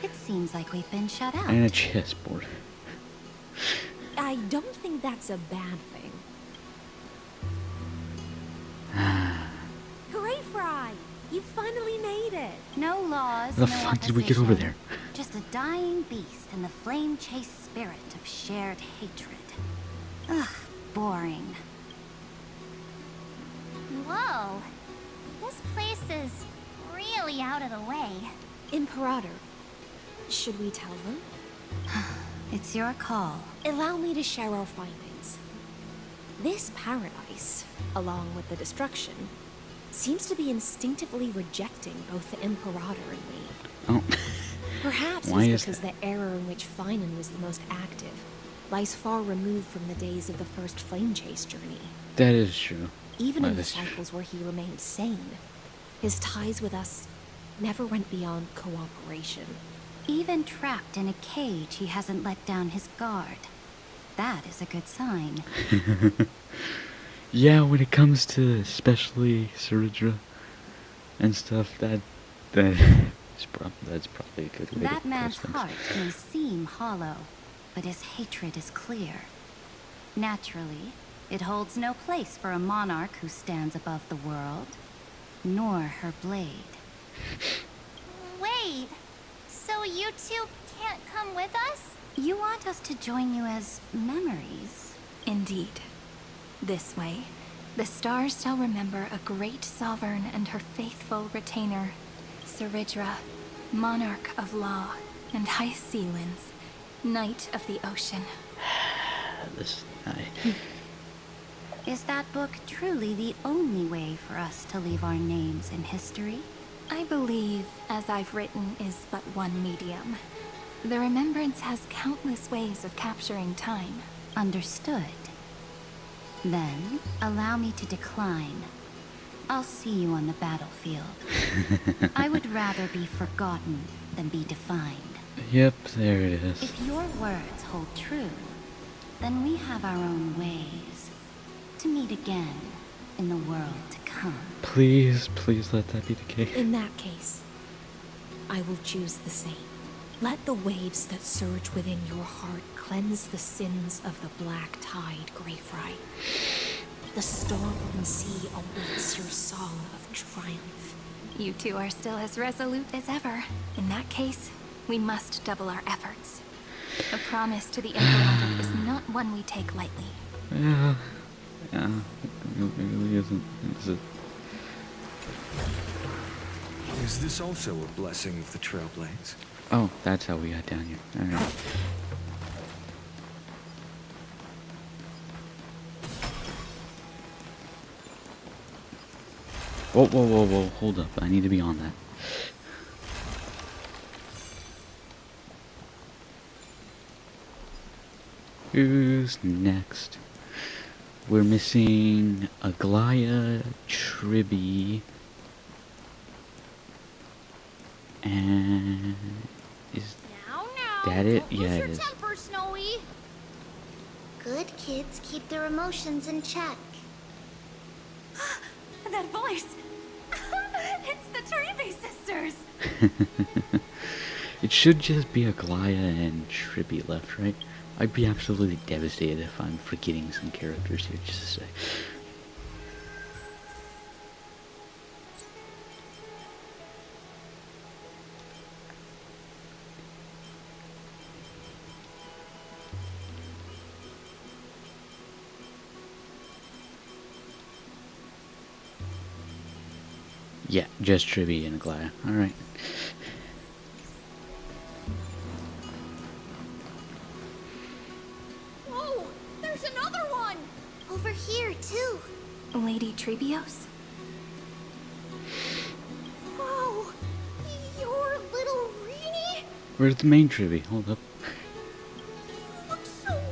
It seems like we've been shut out. And a chessboard. I don't think that's a bad thing. Hooray, Fry! You finally made it! No laws, How the no fuck did we get over there? Just a dying beast and the flame-chased spirit of shared hatred. Ugh, boring. Whoa. This place is really out of the way. Imperator, should we tell them? It's your call. Allow me to share our findings. This paradise, along with the destruction, seems to be instinctively rejecting both the Imperator and me. Oh. Perhaps it's because the era in which Finan was the most active lies far removed from the days of the first flame chase journey. That is true. Even in the cycles where he remained sane, his ties with us never went beyond cooperation. Even trapped in a cage, he hasn't let down his guard. That is a good sign. Yeah, when it comes to especially Suridra and stuff, that's probably a good way That to man's post things. heart may seem hollow, but his hatred is clear. Naturally, it holds no place for a monarch who stands above the world, nor her blade. Wait, so you two can't come with us? You want us to join you as memories? Indeed. This way, the stars shall remember a great sovereign and her faithful retainer, Suridra, monarch of law and high sealands, knight of the ocean. Is that book truly the only way for us to leave our names in history? I believe, as I've written, is but one medium. The remembrance has countless ways of capturing time. Understood. Then, allow me to decline. I'll see you on the battlefield. I would rather be forgotten than be defined. Yep, there it is. If your words hold true, then we have our own ways to meet again in the world to come. Please, please let that be the case. In that case, I will choose the same. Let the waves that surge within your heart cleanse the sins of the black tide, Greyfry. The storm and sea awaits your song of triumph. You two are still as resolute as ever. In that case, we must double our efforts. A promise to the Imperator is not one we take lightly. Yeah, it really isn't, is it? Is this also a blessing of the Trailblaze? Oh, that's how we got down here. Alright. Whoa, whoa, whoa, whoa, hold up. I need to be on that. Who's next? We're missing Aglaya, Tribby, and is that it? Yeah, it is. Temper, Snowy. Good kids keep their emotions in check. That voice! It's the Treevy sisters! It should just be Aglaya and Tribby left, right? I'd be absolutely devastated if I'm forgetting some characters here, just to say. Yeah, just Tribby and Aglaya. Alright. Whoa! There's another one! Over here, too. Lady Trebios? Whoa! Your little Reenie? Where's the main Tribby? Hold up. Looks so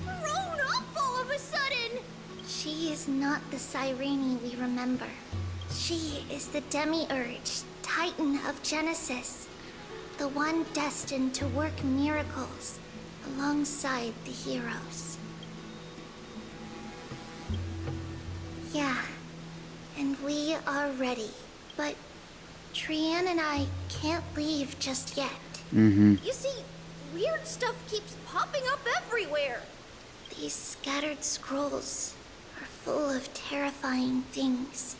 grown up all of a sudden! She is not the Cyrene we remember. She is the Demiurge, Titan of Genesis. The one destined to work miracles alongside the heroes. Yeah, and we are ready. But Trian and I can't leave just yet. Mm-hmm. You see, weird stuff keeps popping up everywhere. These scattered scrolls are full of terrifying things.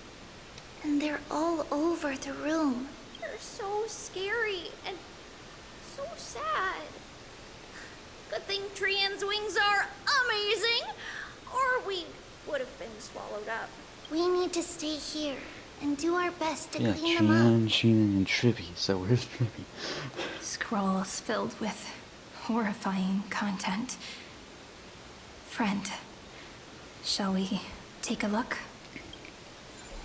And they're all over the room. They're so scary and so sad. Good thing Trian's wings are amazing, or we would have been swallowed up. We need to stay here and do our best to clean them up. Sheena, and Tribby. So where's Tribby? Scrolls filled with horrifying content. Friend, shall we take a look?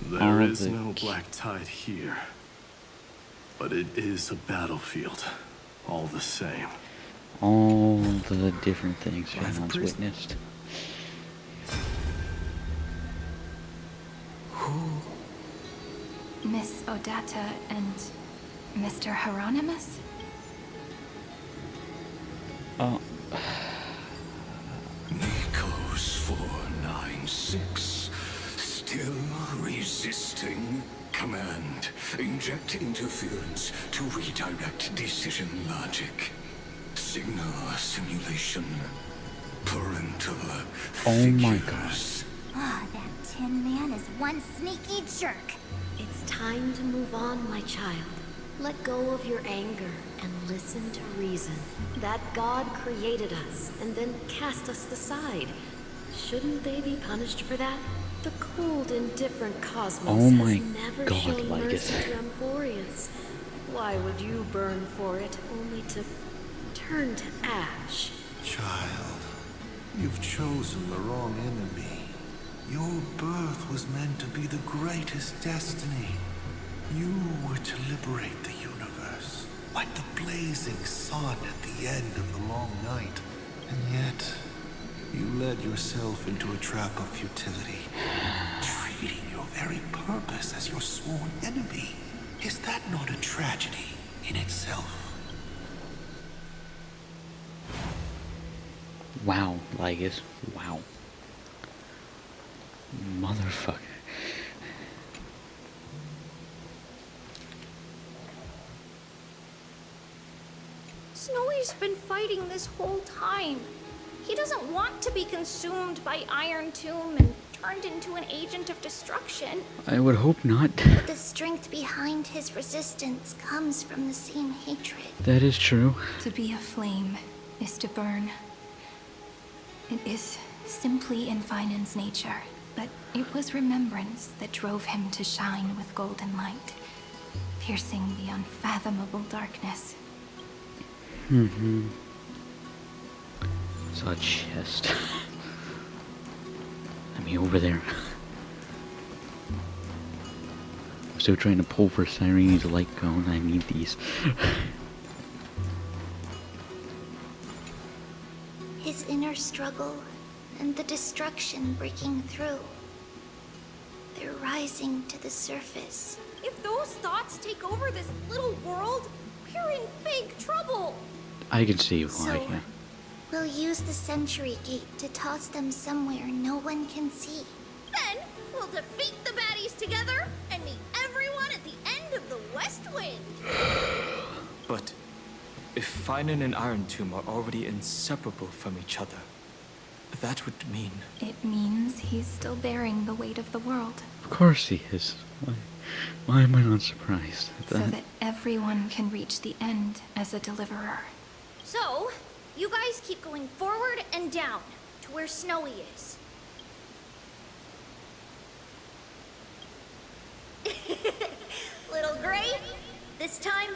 There is no black tide here. But it is a battlefield. All the same. All the different things Shannon's witnessed. Miss Odata and Mr. Hieronymus? Oh. Nikos 496. Still resisting? Command. Inject interference to redirect decision logic. Signal simulation. Parental my god. Ah, that Tin Man is one sneaky jerk. It's time to move on, my child. Let go of your anger and listen to reason. That God created us and then cast us aside. Shouldn't they be punished for that? The cold, indifferent cosmos has never shown mercy to Amphorians. Why would you burn for it, only to turn to ash? Child, you've chosen the wrong enemy. Your birth was meant to be the greatest destiny. You were to liberate the universe, like the blazing sun at the end of the long night. And yet, you led yourself into a trap of futility, treating your very purpose as your sworn enemy. Is that not a tragedy in itself? Wow, Lygus. Wow. Motherfucker. Snowy's been fighting this whole time. He doesn't want to be consumed by Iron Tomb and turned into an agent of destruction. I would hope not. But the strength behind his resistance comes from the same hatred. That is true. To be a flame is to burn. It is simply in Finan's nature, but it was remembrance that drove him to shine with golden light, piercing the unfathomable darkness. Mm-hmm. Saw a chest. I mean, over there. still trying to pull for Sirene's light cone. I need these. His inner struggle and the destruction breaking through. They're rising to the surface. If those thoughts take over this little world, we're in big trouble. I can see why. So, Yeah. we'll use the Century Gate to toss them somewhere no one can see. Then we'll defeat the baddies together and meet everyone at the end of the West Wind. But if Finan and Iron Tomb are already inseparable from each other, that would mean... It means he's still bearing the weight of the world. Of course he is. Why am I not surprised at So that? that everyone can reach the end as a deliverer. So, you guys keep going forward and down to where Snowy is. Little Gray, this time,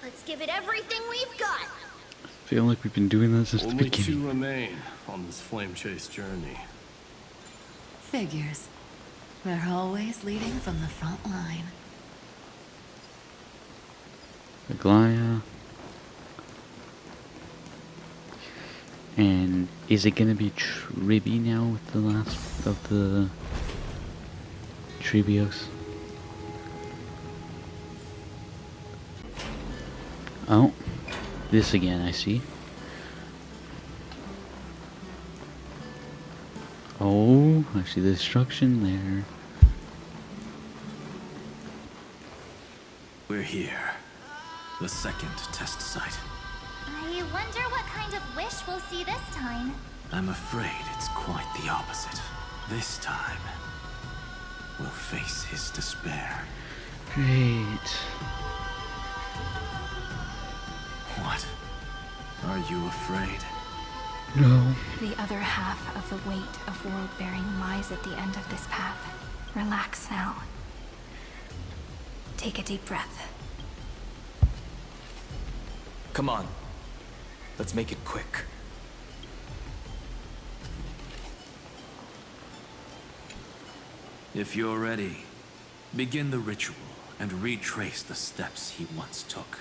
let's give it everything we've got. I feel like we've been doing this since the Only beginning. 2 remain on this flame chase journey. Figures. They're always leading from the front line. Aglaya. And is it gonna be Tribby now with the last of the Tribios? Oh, this again, I see. Oh, I see the destruction there. We're here. The second test site. I wonder what kind of wish we'll see this time. I'm afraid it's quite the opposite. This time, we'll face his despair. Great. What? Are you afraid? No. The other half of the weight of world-bearing lies at the end of this path. Relax now. Take a deep breath. Come on. Let's make it quick. If you're ready, begin the ritual and retrace the steps he once took.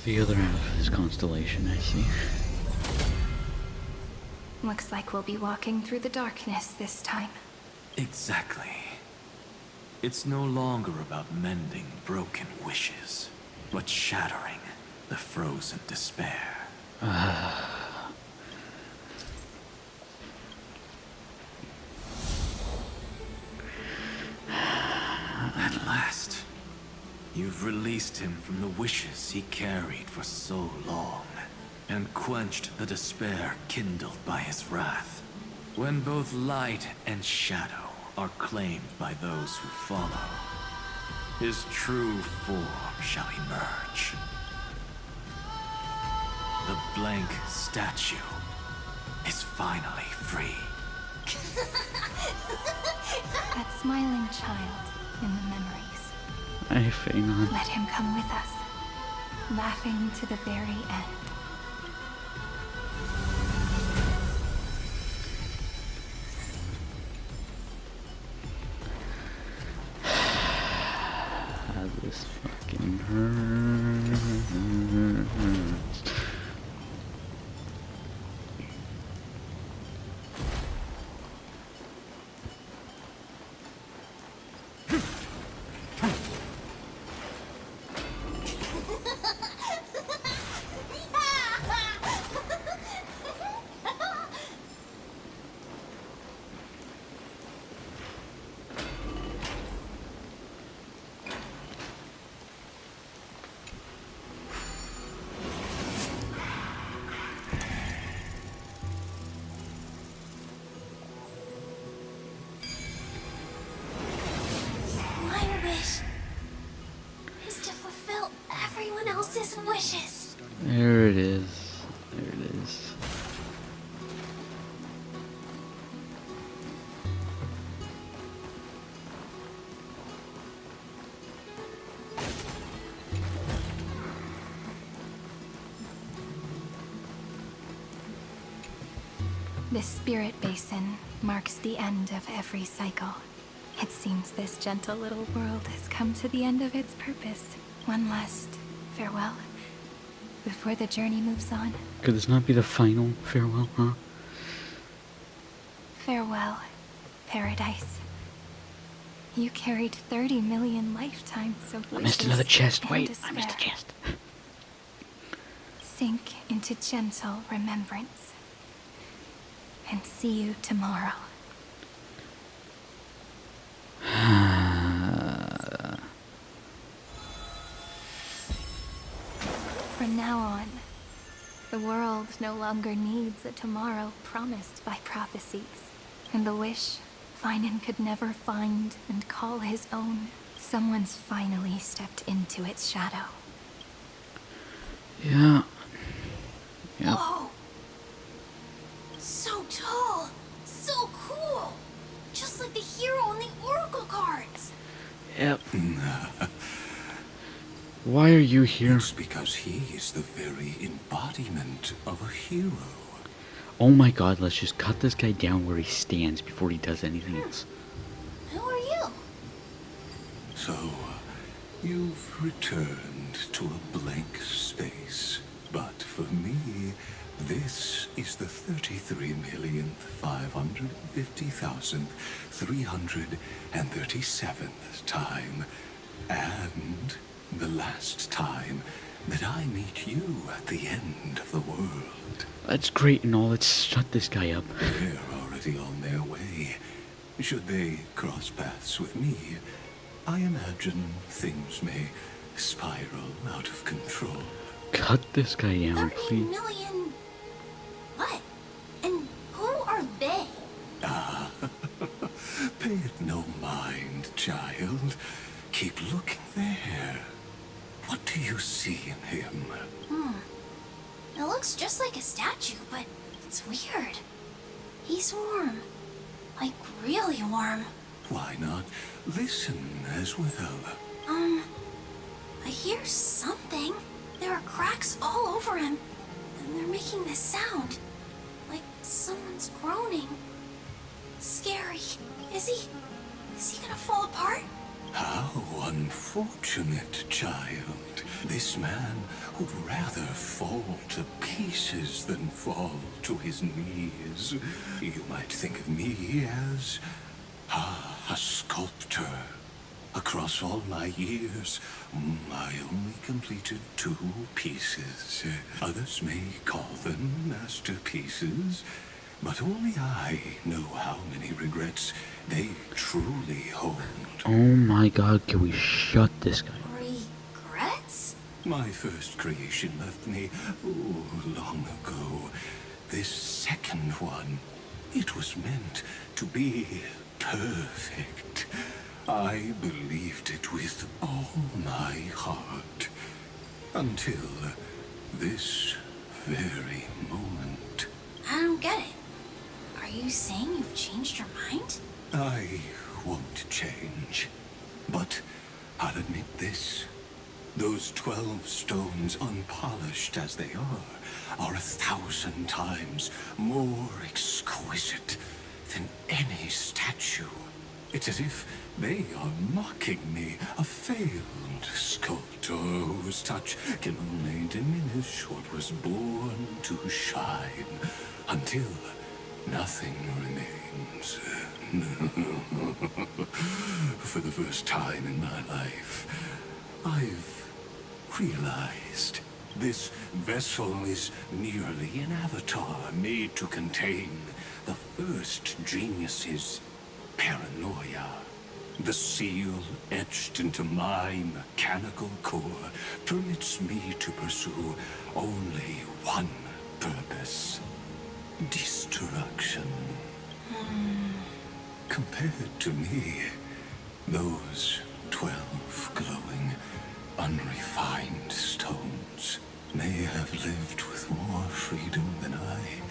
The other half of this constellation, I see. Looks like we'll be walking through the darkness this time. Exactly. It's no longer about mending broken wishes, but shattering the frozen despair. At last, you've released him from the wishes he carried for so long, and quenched the despair kindled by his wrath. When both light and shadow are claimed by those who follow, his true form shall emerge. The blank statue is finally free. That smiling child in the memories. I Fanon. Let him come with us, laughing to the very end. This fucking hurts. My wish is to fulfill everyone else's wishes. There it is. There it is. This spirit basin marks the end of every cycle. It seems this gentle little world has come to the end of its purpose. One last farewell before the journey moves on. Could this not be the final farewell, huh? Farewell, paradise. You carried 30 million lifetimes of wishes. I missed another chest. And Wait, despair. I missed a chest. Sink into gentle remembrance. And see you tomorrow. From now on, the world no longer needs a tomorrow promised by prophecies. And the wish Finan could never find and call his own. Someone's finally stepped into its shadow. Yeah. Yep. Whoa! So tall! So cool! Just like the hero in the Oracle cards! Yep. Why are you here? It's because he is the very embodiment of a hero. Oh my god, let's just cut this guy down where he stands before he does anything else. Who are you? So, you've returned to a blank space. But for me, this is the 33,550,337th time. And the last time that I meet you at the end of the world. That's great and all, let's shut this guy up. They're already on their way. Should they cross paths with me, I imagine things may spiral out of control. Cut this guy down, 30 please. million... What? And who are they? Ah, pay it no mind, child. Keep looking there. What do you see in him? It looks just like a statue, but it's weird. He's warm. Like, really warm. Why not listen as well? I hear something. There are cracks all over him, and they're making this sound. Like someone's groaning. It's scary. Is he gonna fall apart? How unfortunate, child. This man would rather fall to pieces than fall to his knees. You might think of me as a sculptor. Across all my years, I only completed 2 pieces. Others may call them masterpieces, but only I know how many regrets they truly hold. Oh my god, can we shut this guy up? Regrets? My first creation left me, long ago. This second one, it was meant to be perfect. I believed it with all my heart. Until this very moment. I don't get it. Are you saying you've changed your mind? I won't change. But I'll admit this. Those 12 stones, unpolished as they are 1,000 times more exquisite than any statue. It's as if they are mocking me, a failed sculptor whose touch can only diminish what was born to shine, until nothing remains. For the first time in my life, I've realized this vessel is merely an avatar made to contain the first genius's paranoia. The seal etched into my mechanical core permits me to pursue only one purpose: destruction. Compared to me, those 12 glowing, unrefined stones may have lived with more freedom than I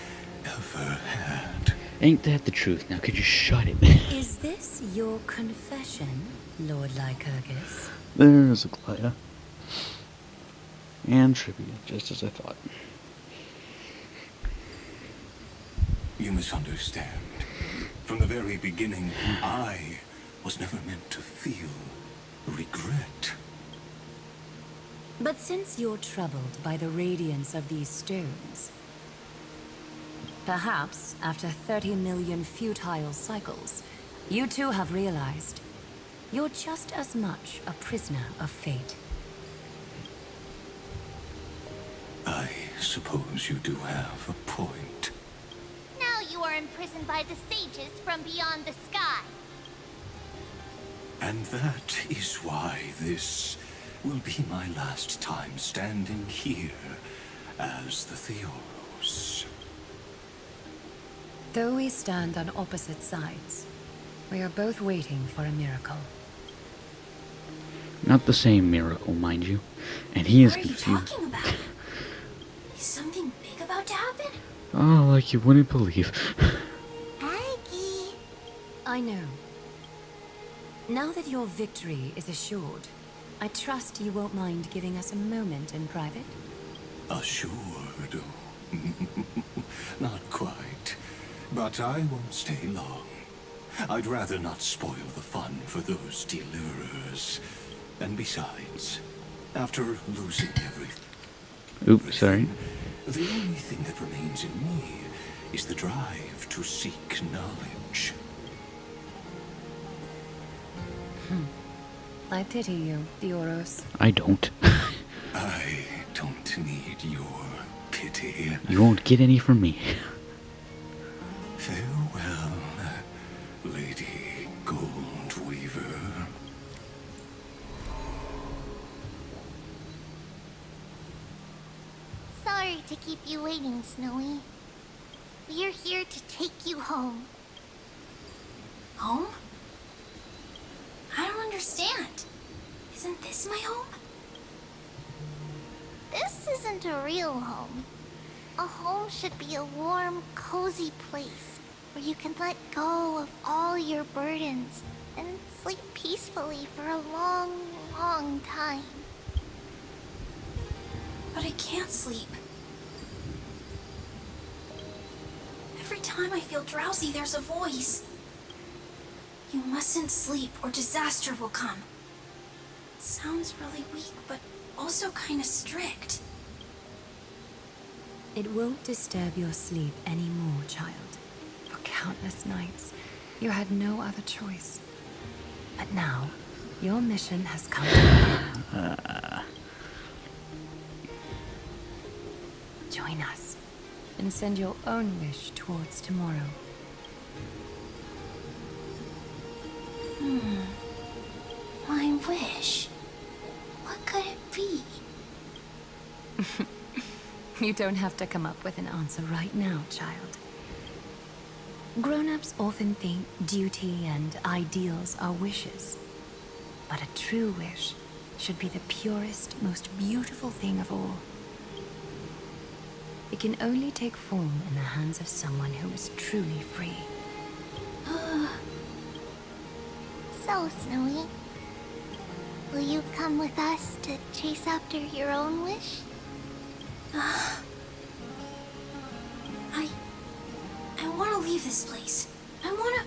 ever had. Ain't that the truth? Now could you shut it? Is this your confession, Lord Lycurgus? There's a Glaya. And trivia, just as I thought. You misunderstand. From the very beginning, I was never meant to feel regret. But since you're troubled by the radiance of these stones, perhaps after 30 million futile cycles, you too have realized you're just as much a prisoner of fate. I suppose you do have a point. Now you are imprisoned by the sages from beyond the sky. And that is why this will be my last time standing here as the Theoros. Though we stand on opposite sides, we are both waiting for a miracle. Not the same miracle, mind you. And he is What are you confused. talking about? Is something big about to happen? Oh, like you wouldn't believe. Aggie. I know. Now that your victory is assured, I trust you won't mind giving us a moment in private. Assured? Not quite. But I won't stay long. I'd rather not spoil the fun for those deliverers. And besides, after losing everything... Oops, sorry. The only thing that remains in me is the drive to seek knowledge. I pity you, Theoros. I don't. I don't need your pity. You won't get any from me. Farewell, Lady Goldweaver. Sorry to keep you waiting, Snowy. We're here to take you home. Home? I don't understand. Isn't this my home? This isn't a real home. A home should be a warm, cozy place where you can let go of all your burdens and sleep peacefully for a long, long time. But I can't sleep. Every time I feel drowsy, there's a voice. You mustn't sleep or disaster will come. It sounds really weak, but also kind of strict. It won't disturb your sleep anymore, child. For countless nights, you had no other choice. But now, your mission has come to an end. Join us, and send your own wish towards tomorrow. My wish. What could it be? You don't have to come up with an answer right now, child. Grown-ups often think duty and ideals are wishes. But a true wish should be the purest, most beautiful thing of all. It can only take form in the hands of someone who is truly free. So, Snowy, will you come with us to chase after your own wish? I want to leave this place. I want to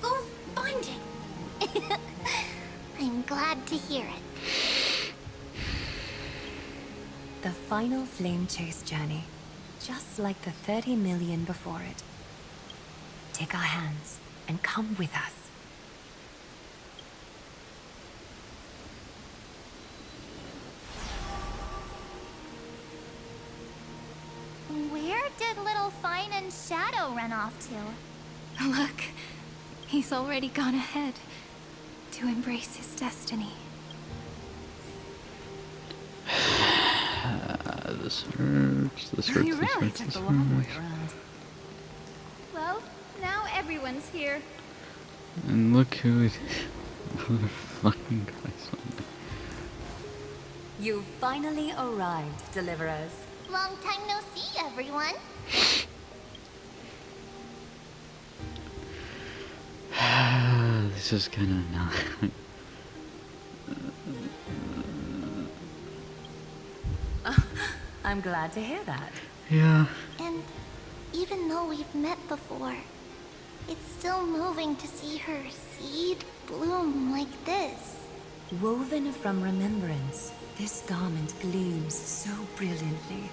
go find it. I'm glad to hear it. The final flame chase journey, just like the 30 million before it. Take our hands and come with us. Where did little Fine and Shadow run off to? Look, he's already gone ahead to embrace his destiny. This hurts, this hurts, You this really hurts, took this the long way hurts. around. Well, now everyone's here. And look who it is. Fucking Christ. You finally arrived, deliverers. Long time no see, everyone. This is kind of not. I'm glad to hear that. Yeah. And Even though we've met before, it's still moving to see her seed bloom like this. Woven from remembrance, this garment gleams so brilliantly.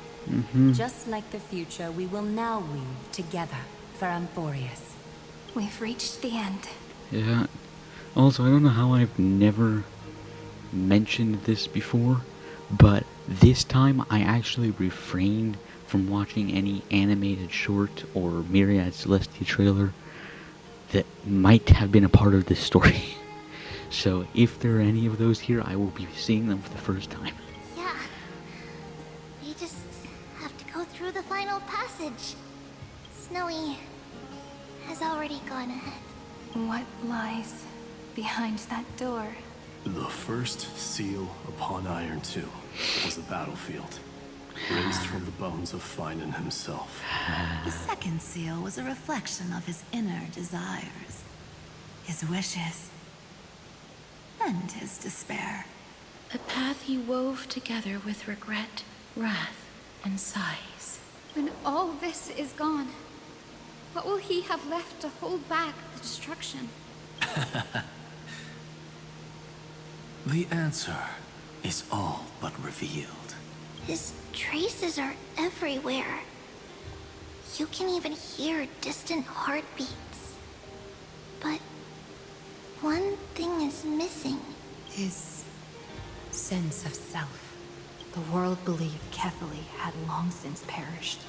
Just like the future, we will now weave together for Amphorius. We've reached the end. Yeah. Also, I don't know how I've never mentioned this before, but this time I actually refrained from watching any animated short or Myriad Celestia trailer that might have been a part of this story. So if there are any of those here, I will be seeing them for the first time. Yeah. We just have to go through the final passage. Snowy has already gone ahead. What lies behind that door? The first seal upon Iron 2 was a battlefield, raised from the bones of Finan himself. The second seal was a reflection of his inner desires, his wishes, and his despair. A path he wove together with regret, wrath, and sighs. When all this is gone, what will he have left to hold back the destruction? The answer is all but revealed. His traces are everywhere. You can even hear distant heartbeats. But one thing is missing. His sense of self. The world believed Kefali had long since perished.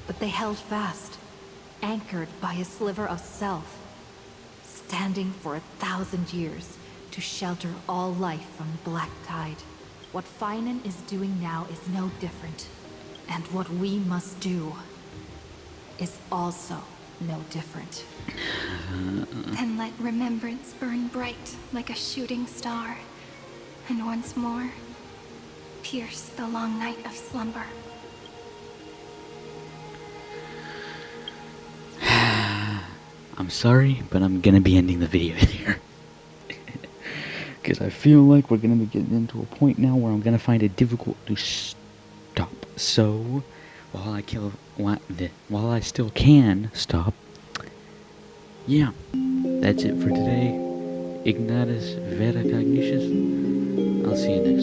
But they held fast, anchored by a sliver of self, standing for 1,000 years to shelter all life from the Black Tide. What Finan is doing now is no different. And what we must do is also no different. Then let remembrance burn bright like a shooting star, and once more, pierce the long night of slumber. I'm sorry, but I'm gonna be ending the video here. Because I feel like we're gonna be getting into a point now where I'm gonna find it difficult to stop. So, while I still can stop, yeah, that's it for today. Ignatus Vera Cognitius. I'll see you next time.